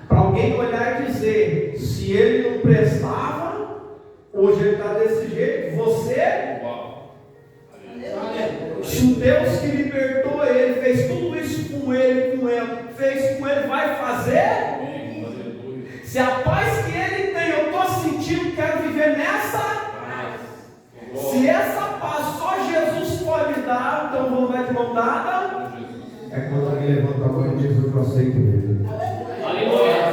para alguém olhar e dizer: se ele não prestava, hoje ele está desse jeito, você, se o Deus que libertou ele, fez tudo isso com ele, fez com ele, vai fazer? Se a paz que ele tem, eu estou sentindo, quero viver nessa. Se essa paz só Jesus pode dar, então vamos dar de mão dada. É quando alguém levanta a mão e diz: eu aceito ele. Aleluia.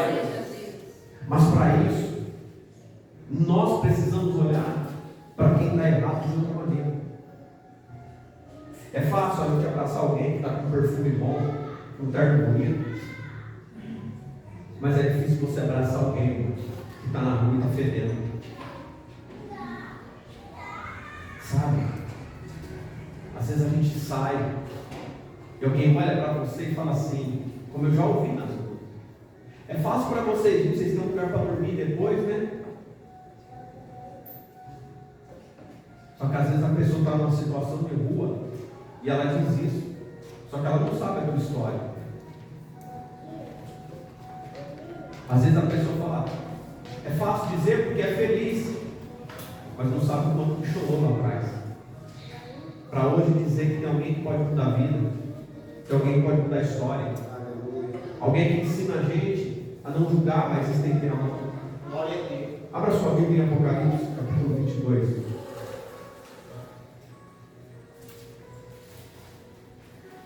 Mas para isso, nós precisamos olhar para quem está errado de outra maneira. É fácil a gente abraçar alguém que está com um perfume bom, com um terno bonito, mas é difícil você abraçar alguém que está na rua e está fedendo. Sabe? Às vezes a gente sai e alguém olha para você e fala assim, como eu já ouvi nas ruas: é fácil para vocês têm um lugar para dormir depois, né? Só que às vezes a pessoa está numa situação de rua e ela diz isso, só que ela não sabe a tua história. Às vezes a pessoa fala: é fácil dizer porque é feliz, mas não sabe o quanto chorou lá atrás, para hoje dizer que tem alguém que pode mudar a vida. que alguém pode mudar a história. Alguém que ensina a gente a não julgar, mas existem alma. Glória a Deus. Abra sua Bíblia em Apocalipse, capítulo 22.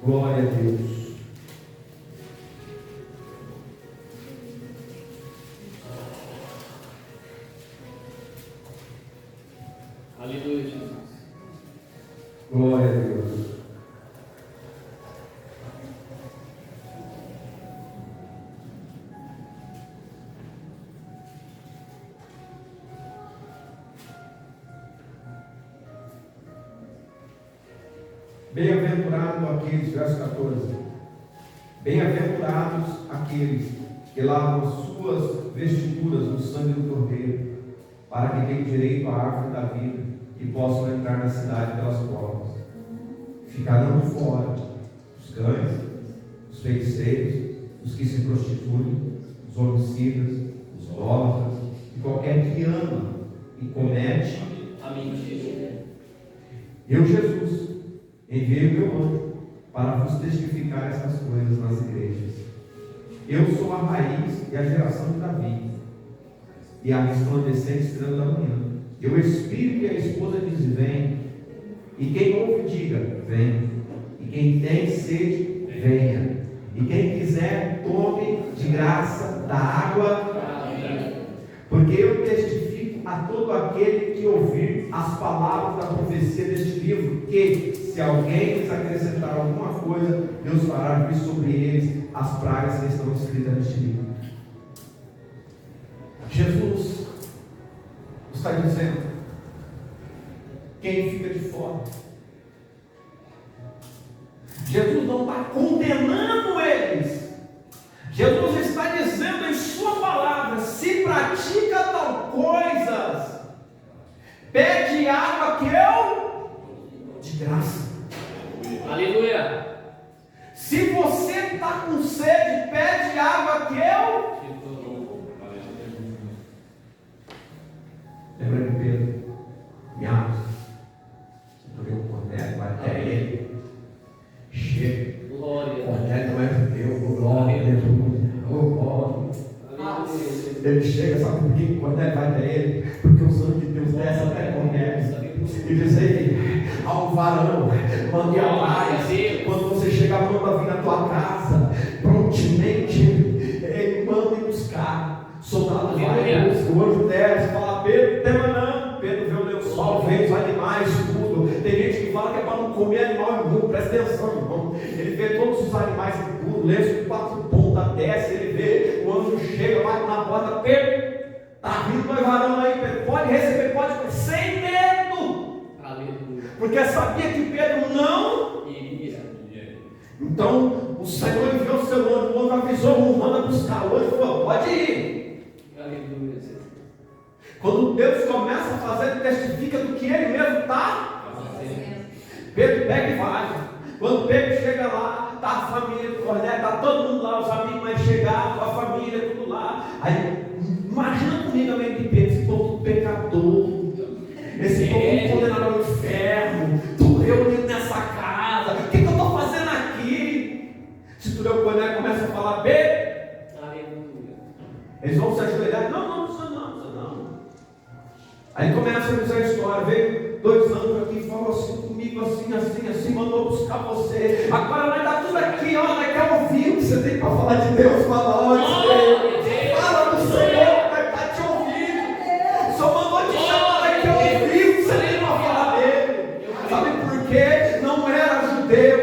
Glória a Deus. Aleluia, Jesus. Glória a Deus. Bem-aventurado aqueles, verso 14. Bem-aventurados aqueles que lavam as suas vestiduras no sangue do Cordeiro, para que tenham direito à árvore da vida e possam entrar na cidade pelas portas. Ficarão fora os cães, os feiticeiros, os que se prostituem, os homicidas, os idólatras e qualquer que ama e comete A mentira. Eu, Jesus, enviei o meu anjo para vos testificar essas coisas nas igrejas. Eu sou a raiz e a geração de Davi, e a resplandecente estrela da manhã. Eu, Espírito e a esposa dizem: vem. E quem ouve, diga: vem. E quem tem sede, venha. E quem quiser, tome de graça da água. Porque eu testifico a todo aquele que ouvir as palavras da profecia deste livro, que se alguém lhes acrescentar alguma coisa, Deus fará vir sobre eles as pragas que estão escritas neste livro. Jesus está dizendo: quem fica de fora? Jesus não está condenando eles. Jesus está dizendo em sua palavra: se pratica tal coisas, pede água que eu de graça. Aleluia. Se você está com sede, pede água que eu. Lembra de Pedro? Miados. O Cornélio vai até ele. Chega. Glória. Cornélio não é judeu. Glória a Deus. Ele chega, sabe por que Cornélio vai até ele? Porque o sangue de Deus desce até Cornélio e diz: ei, há um varão, mande a paz. Quando você chegar, manda vir na tua casa, prontamente ele manda ir buscar. Soldado vai, o anjo desce, fala: Pedro, tema não. Pedro vê o lençol, vê os animais, tudo. Tem gente que fala que é para não comer animal imundo. Presta atenção, irmão. Ele vê todos os animais impuros, lenço de 4 pontas, desce, ele vê, o anjo chega, bate na porta: Pedro, está vindo o varão aí, Pedro, pode receber, pode comer, sem medo. Aleluia. Porque sabia que Pedro não Iria. Então o Senhor enviou o seu anjo, o anjo avisou, manda buscar. O anjo falou: pode ir. Aleluia. Quando Deus começa a fazer, ele testifica do que ele mesmo está. Pedro pega e vai. Quando Pedro chega lá, está a família do Cornélio, está todo mundo lá, os amigos mais chegados, a família, tudo lá. Aí, imagina comigo a mente de Pedro, esse povo pecador, esse povo condenado ao inferno, tudo reunido nessa casa. O que eu estou fazendo aqui? Se tu ler o Cornélio, começa a falar: Pedro. Aleluia. Eles vão se ajoelhar: não. Aí começa a dizer a história: veio 2 anjos aqui e falou assim comigo, assim, mandou buscar você. Agora nós está tudo aqui, ó, nós queremos ouvir o que você tem para falar de Deus para nós. Fala do Senhor, nós está te ouvindo. Só mandou te chamar, nós queremos ouvir o que você tem para falar dele. Sabe por quê? Não era judeu.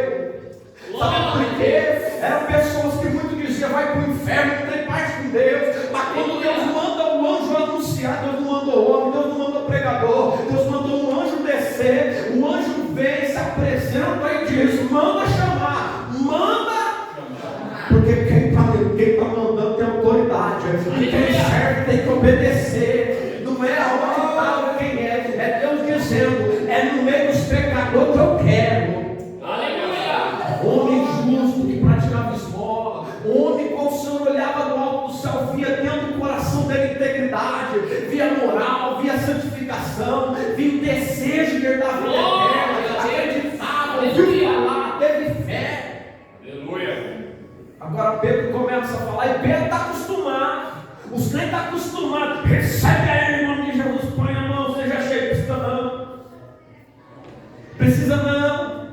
Sabe por quê? Eram pessoas que muito diziam: vai para o inferno, não tem paz com Deus. Mas quando Deus manda o anjo anunciar, Deus não mandou homem, Deus não mandou pregador, Deus mandou um anjo descer. O anjo vem, se apresenta e diz: manda chamar, manda. Porque quem está mandando tem autoridade, e quem serve tem que obedecer. Não é aonde está quem é Deus dizendo: é no meio dos pecadores que eu quero. Homem justo que praticava esmola, homem com o Senhor olhava do alto do céu, via dentro do coração dele integridade, via moral, via santificação, via o desejo de herdar a vida eterna, acreditava, via lá, teve fé. Pedro começa a falar, e Pedro está acostumado. Os crentes estão acostumados. Recebe aí, em nome de Jesus, põe a mão, seja cheio. Precisa não. Precisa não.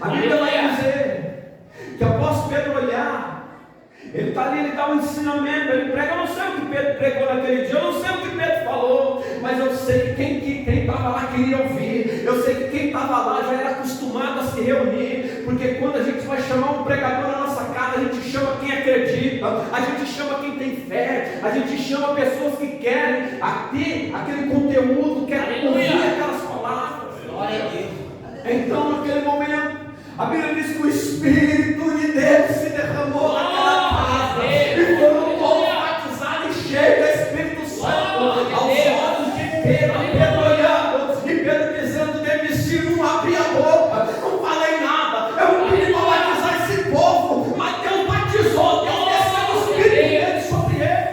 A Bíblia vai dizer que após Pedro olhar, ele está ali, ele dá um ensinamento, ele prega. Eu não sei o que Pedro pregou naquele dia, eu não sei o que Pedro falou, mas eu sei que quem estava lá queria ouvir. Eu sei que quem estava lá já era acostumado a se reunir, porque quando a gente vai chamar um pregador na nossa casa, a gente chama quem acredita, a gente chama quem tem fé, a gente chama pessoas que querem ter aquele conteúdo, querem ouvir aquelas palavras. Glória a Deus. Então, naquele momento, a Bíblia diz que o Espírito de Deus se derramou naquela casa, e foram todos batizados e cheios do Espírito Santo, aos olhos de Pedro. Pedro olhando, e Pedro dizendo dentro de si: não abri a boca, não falei nada, eu não pedi para batizar esse povo, mas Deus batizou, Deus desceu o Espírito dele sobre ele.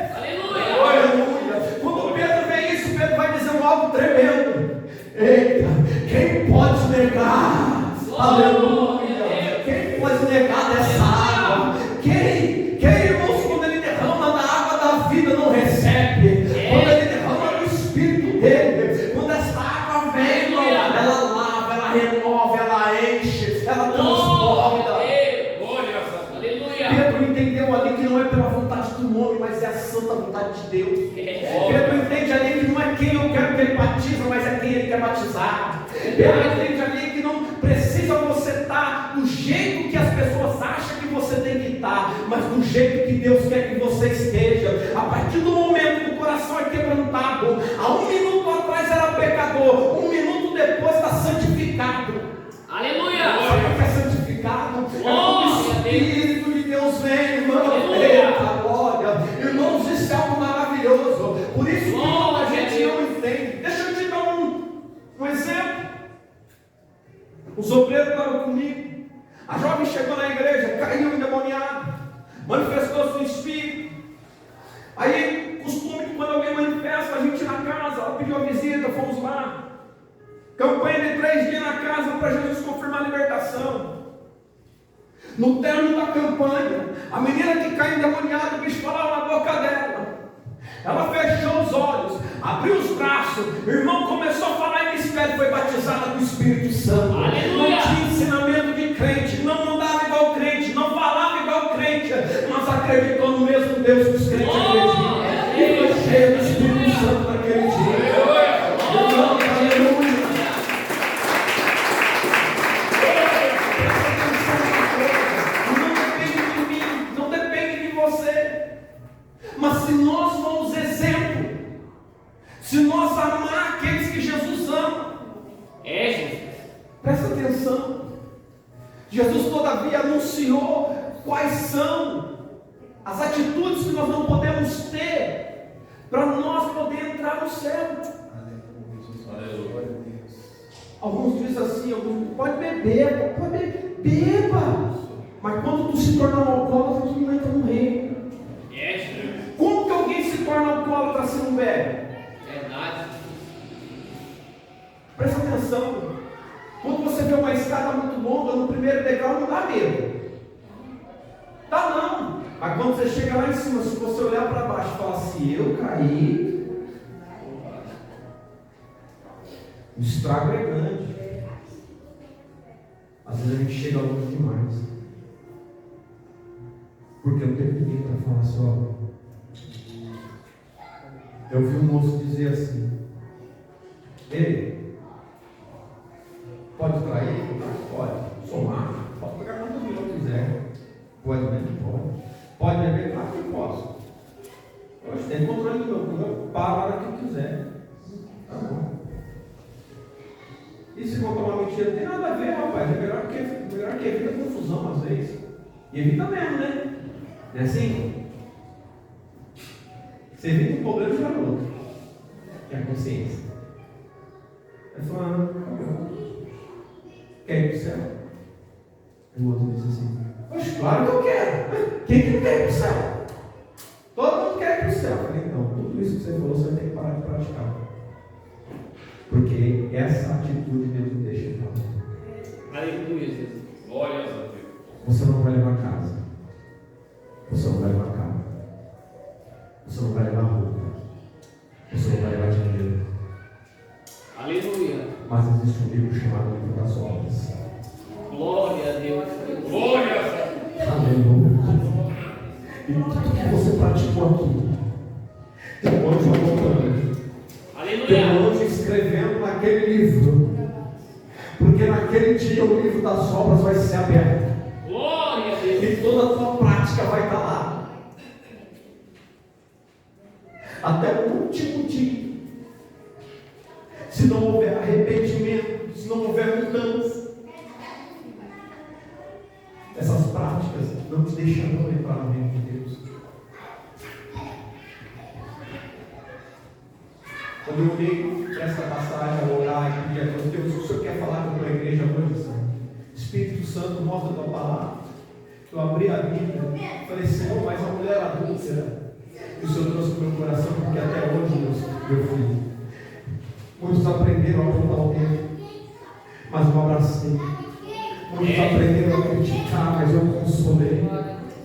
Aleluia. Quando Pedro vê isso, Pedro vai dizer algo tremendo: eita, quem pode negar? Aleluia. Quem pode negar dessa água? Quem, irmãos, quando ele derrama na água da vida, não recebe? Quando ele derrama no Espírito dele, quando essa água vem, ela lava, ela renova, ela enche, ela transborda. Pedro entendeu ali que não é pela vontade do homem, mas é a santa vontade de Deus. Pedro entende ali que não é quem eu quero que ele batiza, mas é quem ele quer batizar. Pedro entende ali que não precisa você estar do jeito que as pessoas acham que você tem que estar, mas do jeito que Deus quer que você esteja. A partir do momento que o coração é quebrantado, há 1 minuto atrás era pecador, 1 minuto depois está santificado. Aleluia! Sabe o que é santificado? É quando o Espírito de Deus vem, irmão. Eita, glória! Irmãos, isso é algo maravilhoso. Por isso que a gente não entende. Deixa eu te dar um exemplo. Os obreiros estavam comigo. A jovem chegou na igreja, caiu endemoniado, manifestou-se no Espírito. Aí, costume que quando alguém manifesta, a gente ir na casa, ela pediu a visita, fomos lá. Campanha de 3 dias na casa para Jesus confirmar a libertação. No término da campanha, a menina que caiu endemoniada, o bicho falava na boca dela. Ela fechou os olhos, abriu os braços, o irmão começou a falar em mistério, foi batizada com o Espírito Santo. Aleluia. Não tinha ensinamento de crente, não andava igual crente, não falava igual crente, mas acreditou no mesmo Deus que os crentes acreditam. E foi cheio do Espírito Santo naquele dia. Aleluia. Não depende de você. Mas se nós formos exemplo, se nós amar aqueles que Jesus ama, presta atenção. Jesus todavia anunciou quais são as atitudes que nós não podemos ter para nós poder entrar no céu. Alguns dizem assim, alguns, pode beber, beba, mas quando tu se tornar um alcoólatra, tu não entra no reino. Como que alguém se torna alcoólatra se não bebe? Verdade. Presta atenção. Quando você vê uma escada muito longa, no primeiro degrau não dá medo. Dá não. Mas quando você chega lá em cima, se você olhar para baixo e falar, se eu cair, o estrago é grande. Às vezes a gente chega longe demais. Porque eu tenho ninguém para falar só. Eu vi um moço dizer assim: ei, pode trair? Pode. Somar? Pode pegar quantos milhões quiser. Pode beber? Pode. Pode beber? Claro que posso. Eu tenho controle do meu corpo. Eu paro a hora que quiser. Tá bom. E se contar uma mentira? Não tem nada a ver, rapaz. É melhor que evita confusão às vezes. E evita mesmo, né? Não é assim? Você evita um problema e gera outro. Que é a consciência. É falar, quer ir para o céu? E o outro diz assim, poxa, claro que eu quero. Quem que não quer ir para o céu? Todo mundo quer ir para o céu. Eu falei, então, tudo isso que você falou, você tem que parar de praticar. Porque essa atitude Deus não deixa de falar. Aleluia, Jesus. Glória a Deus. Você não vai levar a casa. Você não vai levar carro. Você não vai levar roupa. Você não vai levar dinheiro. Aleluia. Mas existe um livro chamado Livro das Obras. Glória a Deus. Glória. Aleluia. E tudo que você praticou aqui, tem um anjo anotando. Tem um anjo escrevendo naquele livro. Porque naquele dia o livro das obras vai ser aberto. Glória a Deus. E toda a tua prática vai estar lá. Até o último dia. Se não houver arrependimento, se não houver mudança, essas práticas não te deixarão entrar no reino de Deus. Quando eu olhei para essa passagem, a orar e pedir a Deus, Deus, o Senhor quer falar com a tua igreja hoje, Senhor? Espírito Santo, mostra a tua palavra. Eu abri a Bíblia, falei, Senhor, mas a mulher adúltera, que o Senhor trouxe para o meu coração, porque até hoje, meu filho, muitos aprenderam a apontar o dedo, mas eu abracei. Muitos aprenderam a criticar, mas eu consolei.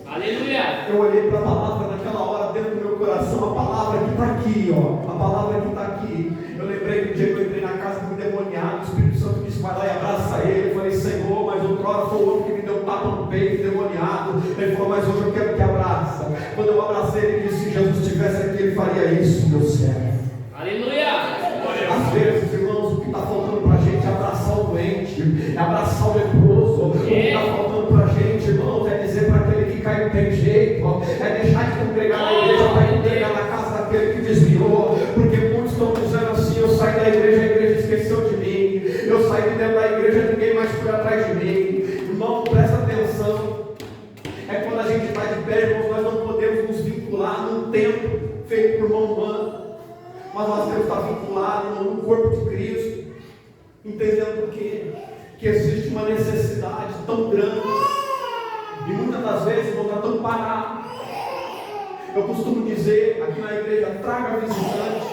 Aleluia. Eu olhei para a palavra naquela hora dentro do meu coração, a palavra que está aqui, ó, a palavra que está aqui. Eu lembrei do dia que eu entrei na casa do endemoniado, o Espírito Santo disse, vai lá e abraça ele. Eu falei, Senhor, mas outrora foi o outro que me deu um tapa no peito, endemoniado. Ele falou, mas hoje eu quero que abraça. Quando eu abracei, ele disse, se Jesus estivesse aqui, ele faria isso, meu servo. Aleluia. Às vezes, irmãos, o que está faltando para a gente é abraçar o doente, é abraçar o leproso. O que está faltando para a gente, irmãos, é dizer para aquele que cai não tem jeito, é deixar de congregar na igreja para congregar na casa daquele que desviou, porque muitos estão dizendo assim, eu saí da igreja, a igreja esqueceu de mim, eu saí de dentro da igreja, ninguém mais foi atrás de mim. Irmão, presta atenção, é quando a gente está de pé, irmãos, nós não podemos nos vincular num templo feito por mão humana, mas nós temos que estar vinculados no corpo de Cristo, entendendo por quê? Que existe uma necessidade tão grande, e muitas das vezes não está tão parado. Eu costumo dizer aqui na igreja, traga visitante,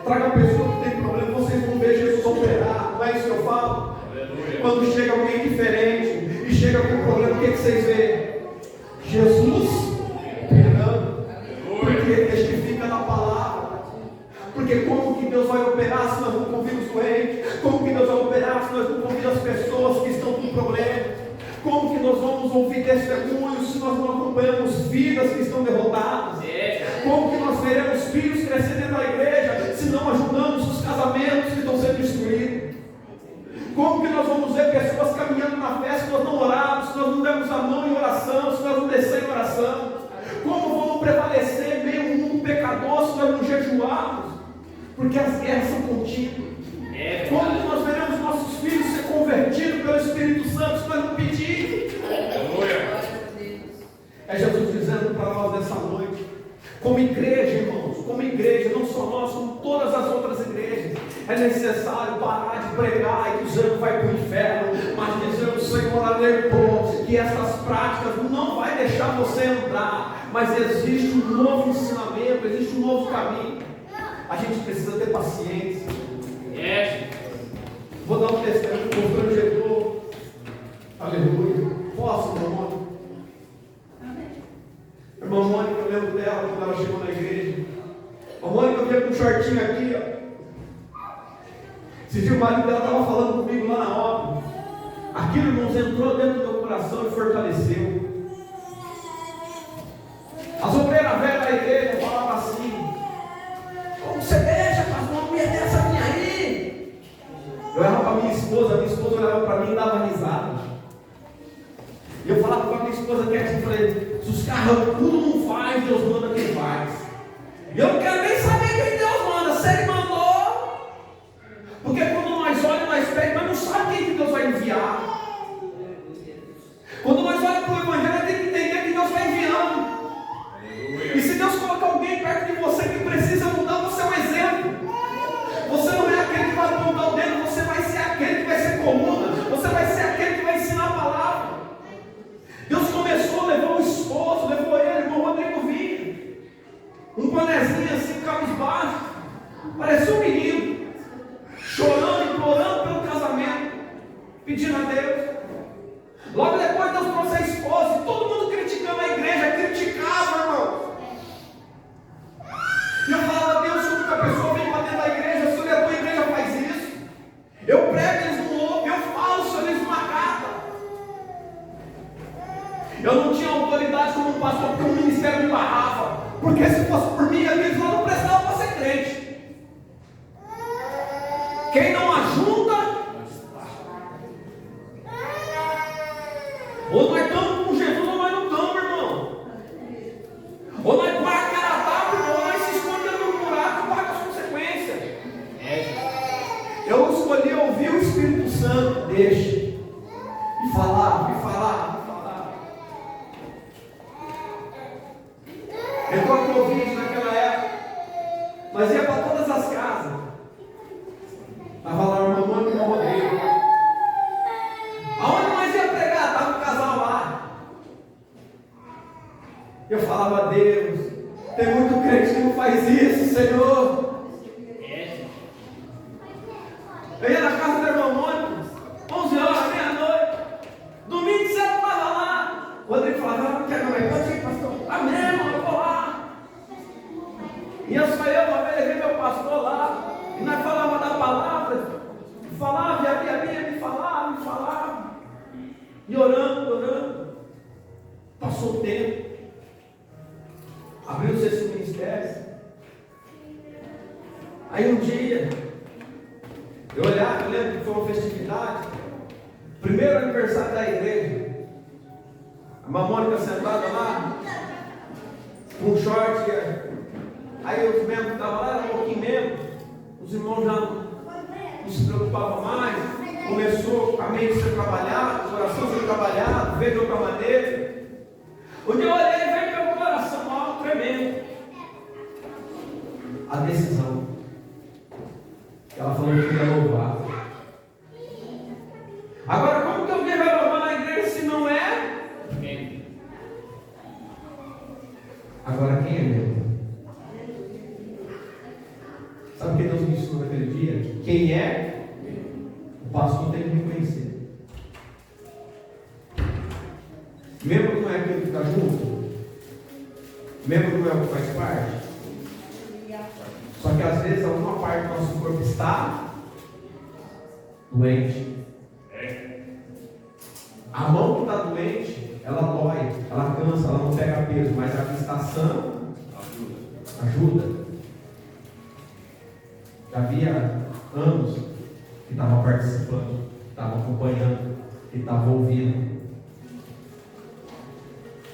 traga pessoa que tem problema, vocês vão ver Jesus operar, não é isso que eu falo? Aleluia. Quando chega alguém diferente, e chega com problema, o que vocês veem? Jesus operando, porque testifica na palavra. Porque como que Deus vai operar se nós não convidamos os doentes? Como que Deus vai operar se nós não convidamos as pessoas que estão com problema? Como que nós vamos ouvir testemunhos se nós não acompanhamos vidas que estão derrotadas? Como que nós veremos filhos crescendo dentro da igreja se não ajudamos os casamentos que estão sendo destruídos? Como que nós vamos ver pessoas caminhando na fé se nós não orarmos, se nós não demos a mão em oração, se nós não descermos em oração? Como vamos prevalecer meio um mundo pecador se nós não jejuarmos? Porque as guerras são contínuas. Como que nós veremos nossos filhos ser convertidos pelo Espírito Santo se nós não pedirmos? É Jesus dizendo para nós nessa noite, como igreja, irmãos, como igreja, não só nós, como todas as outras igrejas, é necessário parar de pregar e dizendo vai para o inferno, mas dizendo o Senhor alertou que essas práticas não vai deixar você entrar, mas existe um novo ensinamento, existe um novo caminho. A gente precisa ter paciência. Vou dar um testemunho constrangedor. Aleluia. Posso, irmão Mônica? Irmã Mônica, eu lembro dela quando ela chegou na igreja. A Mônica veio com um shortinho aqui, ó. Esse dia o marido dela estava falando comigo lá na obra. Aquilo, irmãos, entrou dentro do meu coração e fortaleceu. As obreiras velhas da igreja falavam assim: como você deixa para uma mulher dessa minha aí? Eu olhava para minha esposa olhava para mim e dava risada. E eu falava para minha esposa que assim, falei, se os carros tudo não faz, Deus manda quem faz. E eu não quero nem saber quem Deus manda, se Ele mandou. Porque quando nós olhamos, nós pegamos, mas não sabe quem que Deus vai enviar. Quando nós olhamos para o Evangelho, tem que entender que Deus vai enviando. E se Deus colocar alguém perto de você que precisa mudar, você é um exemplo. Você não é aquele que vai apontar o dedo, você vai ser aquele que vai ser coluna, você vai ser aquele que vai ensinar a palavra. Deus começou, levou o esposo, levou ele, irmão Rodrigo vinha. Um panezinho assim, cabos Eu não tinha autoridade como pastor porque o ministério me barrava. Porque se fosse por mim, aqueles lá não prestavam para ser crente. Quem não ajunta, ou nós estamos com Jesus ou nós não estamos, irmão. Ou nós põe a cara a tapa, ou nós se esconde no buraco e paga as consequências. Eu escolhi ouvir o Espírito Santo, deixa. E falar. Entrou com o vídeo naquela época, mas ia para todas as casas. Estava lá o irmão Mônica e o irmão Rodrigo. Aonde nós ia pregar? Estava o casal lá. Eu falava, Deus, tem muito crente que não faz isso, Senhor. Eu ia na casa do irmão Mônica, 11 horas, meia-noite. Domingo cedo eu estava lá. O Rodrigo falava, não quero mais, pode ir, pastor. Amém, irmão, eu vou lá. E eu só uma vez levei meu pastor lá. E nós falávamos da palavra. Falava, e abria a Bíblia, me falava. E orando. Passou o tempo. Abriu-se esse ministério. Aí um dia, eu olhava, eu lembro que foi uma festividade. Primeiro aniversário da igreja. A mamônica sentada lá, com um short. Aí os membros que estavam lá, era um pouquinho mesmo. Os irmãos já não se preocupavam mais. Começou a mente ser trabalhada, o coração ser trabalhado, veio de outra maneira. Um dia eu olhei e veio meu coração alto, tremendo. A decisão. Ela falou que ia louvar. Agora, como que alguém vai louvar na igreja se não é? Agora, quem é mesmo? Sabe o que Deus me ensinou naquele dia? Quem é? O pastor tem que reconhecer. Mesmo que não é aquele que está junto, mesmo que não é o que faz parte, só que às vezes alguma parte do nosso corpo está doente. A mão que está doente, ela dói, ela cansa, ela não pega peso, mas a que está sã ajuda. Já havia anos que estava participando, que estava acompanhando, que estava ouvindo.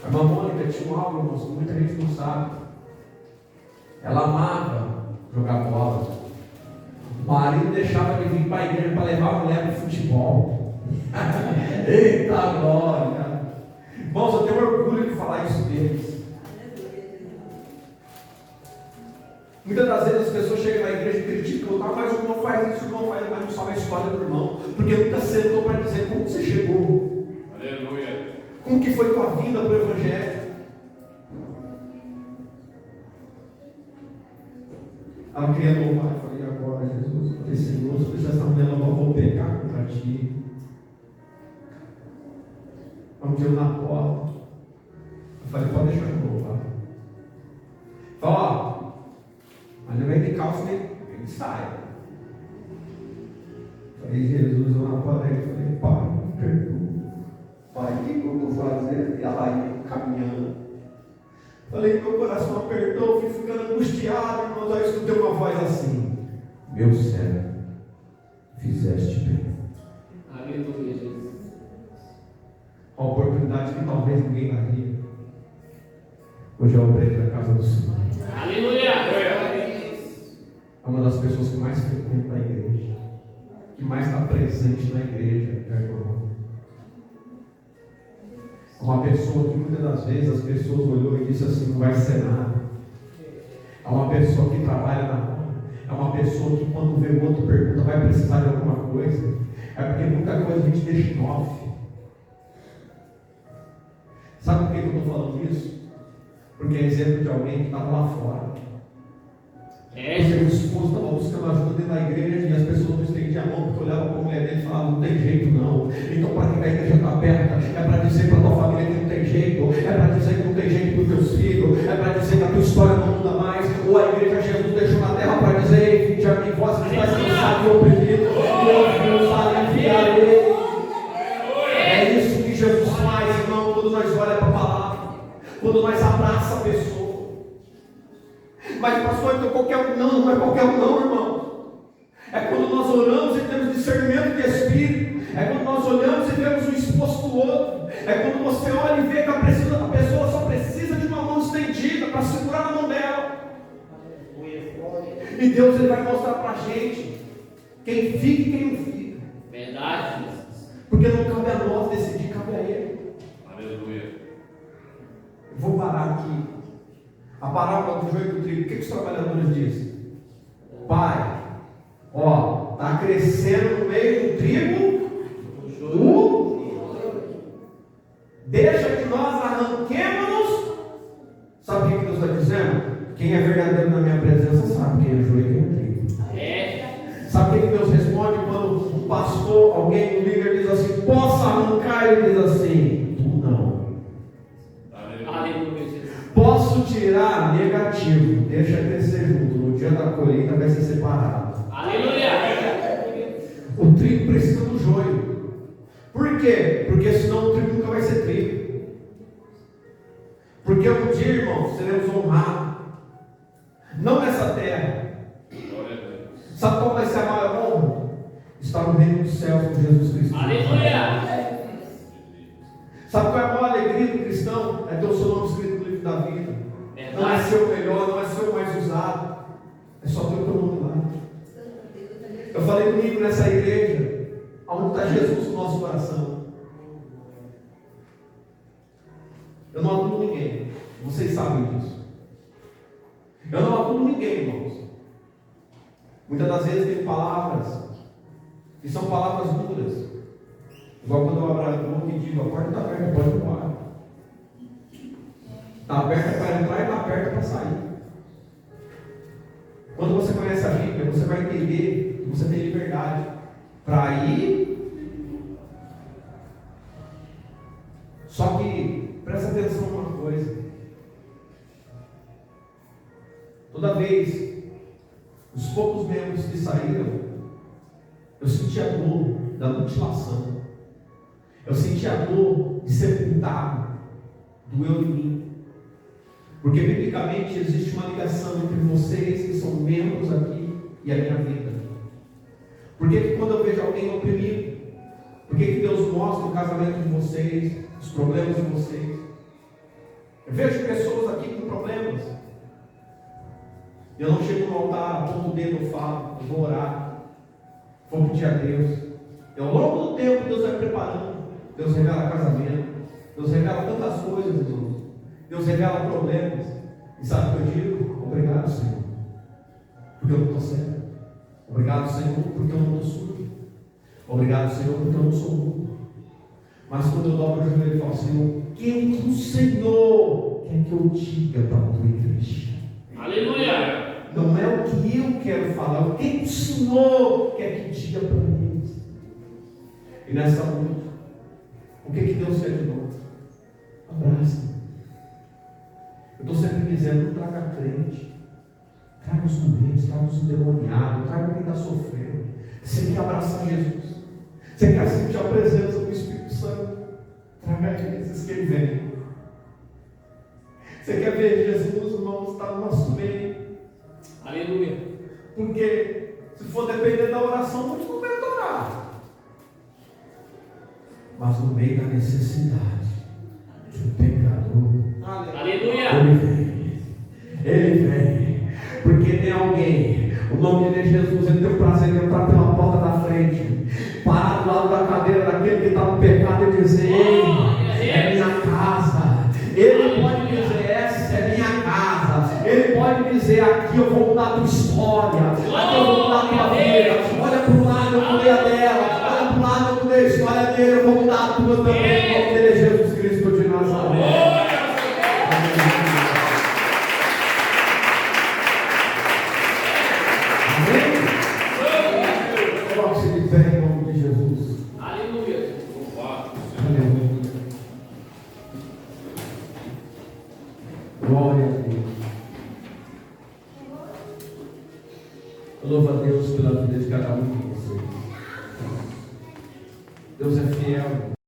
A irmã Mônica tinha um algo, irmãos, que muita gente não sabe. Ela amava jogar bola. O marido deixava de vir para a igreja para levar a mulher para o futebol. Eita glória! Irmãos, eu tenho orgulho de falar isso deles. Muitas das vezes as pessoas chegam na igreja e criticam, mas o irmão faz isso, o irmão faz, mas não sabe a história do irmão, porque nunca sentou para dizer como você chegou. Aleluia. Como que foi tua vinda para o Evangelho? Ela queria louvar, eu falei, agora Jesus, eu falei, Senhor, se deixar essa mulher louvar, eu vou pecar contra ti. Um dia eu na porta, eu falei, pode deixar eu louvar. Falei, ó, mas não vem de calça nem sai. Falei, Jesus, eu na parede, falei, Pai, me perdoa. Pai, o que eu vou fazer? E ela ia caminhando. Falei, meu coração apertou, fui ficando angustiado, irmãos. Aí eu escutei uma voz assim: meu servo, fizeste bem. Aleluia, Jesus. Uma oportunidade que talvez ninguém daria. Hoje eu obrei na casa do Senhor. Aleluia. É uma das pessoas que mais frequenta a igreja, que mais está presente na igreja, é a irmã. Uma pessoa que muitas das vezes as pessoas olhou e disse assim, não vai ser nada. É uma pessoa que trabalha na rua. É uma pessoa que quando vê o outro pergunta, vai precisar de alguma coisa. É porque muita coisa a gente deixa em off. Sabe por que eu estou falando isso? Porque é exemplo de alguém que estava lá fora. O seu esposo estava buscando ajuda dentro da igreja e as pessoas não estendiam a mão porque olhavam para a mulher dele e falavam, não tem jeito não. Então para que a igreja está aberta? É para dizer para a tua família que não tem jeito, é para dizer que não tem jeito para os teus filhos, é para dizer que a tua história não muda mais, ou a igreja Jesus deixou na terra para dizer, vinde a mim, vós que estáis cansados e oprimidos, e eu vos aliviarei. É isso que Jesus faz, irmão, quando nós olhamos quando nós abraçamos a pessoa. Mas pastor, então qualquer um? Não é qualquer um não, irmão. É quando nós oramos e temos discernimento de espírito. É quando nós olhamos e vemos um exposto do outro. É quando você olha e vê que a pessoa só precisa de uma mão estendida para segurar na mão dela. E Deus ele vai mostrar para a gente quem fica e quem não fica. Verdade. Porque não cabe a nós decidir, cabe a Ele. Aleluia. Eu vou parar aqui. A parábola do joio e do trigo. O que os trabalhadores dizem? Pai, ó, está crescendo no meio do trigo deixa que nós arranquemos-nos. Sabe o que Deus está dizendo? Quem é verdadeiro na minha presença sabe quem é joio e quem é trigo. Sabe o que Deus responde quando o pastor, alguém, o líder diz assim, possa arrancar? Ele diz assim, tu não. Aleluia. Posso tirar? Negativo. Deixa crescer junto. No dia da colheita vai ser separado. Aleluia. O trigo precisa do joio. Por quê? Porque senão o trigo nunca vai ser trigo. Porque um dia, irmãos, seremos honrados. Não nessa terra. Sabe qual vai ser a maior honra? Estar no reino dos céus com Jesus Cristo. Aleluia. Sabe qual é a maior alegria do cristão? É ter o seu nome escrito no livro da vida. Não é ser o melhor, não é ser o mais usado. É só ter o teu nome lá. Eu falei domingo nessa igreja, onde está Jesus no nosso coração. Eu não acudo ninguém. Vocês sabem disso. Eu não acudo ninguém, irmãos. Muitas das vezes tem palavras que são palavras duras. Igual quando eu abro a boca e digo, a porta está aberta, pode ir embora. Está aberta para entrar e está aberta para sair. Quando você conhece a Bíblia, você vai entender que você tem liberdade para ir. Só que, presta atenção numa coisa. Toda vez, os poucos membros que saíram, eu senti a dor da mutilação. Eu senti a dor de ser pintado, doeu em mim. Porque biblicamente existe uma ligação entre vocês que são membros aqui e a minha vida. Por que quando eu vejo alguém oprimido, por que Deus mostra o casamento de vocês, os problemas de vocês? Eu vejo pessoas aqui com problemas. Eu não chego no altar, aponto o dedo, eu falo, eu vou orar, vou pedir a Deus. E ao longo do tempo Deus vai preparando. Deus revela casamento, Deus revela tantas coisas, irmãos. Deus revela problemas. E sabe o que eu digo? Obrigado, Senhor, porque eu não estou cego. Obrigado, Senhor, porque eu não estou surdo. Obrigado, Senhor, porque eu não sou mudo. Mas quando eu dobro o joelho e falo, Senhor, o que o Senhor quer que eu diga para a tua igreja? Aleluia. Não é o que eu quero falar, o que o Senhor quer que diga para eles. E nessa noite, o que Deus quer de nós? Abraça. Eu estou sempre dizendo, não traga crente, traga os doentes, traga os endemoniados, traga quem está sofrendo. Você quer abraçar Jesus? Você quer sentir a presença do Espírito Santo? Traga eles que ele vem. Você quer ver Jesus, irmãos, está no nosso meio? Aleluia. Porque se for depender da oração, muitos não vão orar. Mas no meio da necessidade de um pecador, aleluia, ele vem. Porque tem alguém, o nome dele é Jesus, ele tem o prazer de entrar pela porta da frente, parar do lado da cadeira daquele que está no pecado e dizer: ei, é minha casa. Ele pode dizer: essa é minha casa. Ele pode dizer: aqui eu vou mudar a tua história, aqui eu vou mudar a tua vida. Olha para o lado, eu mudei a dela. Olha para o lado, eu mudei a história dele. Eu vou mudar a tua também. O nome dele é Jesus Cristo de Nazaré. Amém? Coloque-se de pé em nome de Jesus. Aleluia. Aleluia. Glória a Deus. Eu louvo a Deus pela vida de cada um de vocês. Deus é fiel.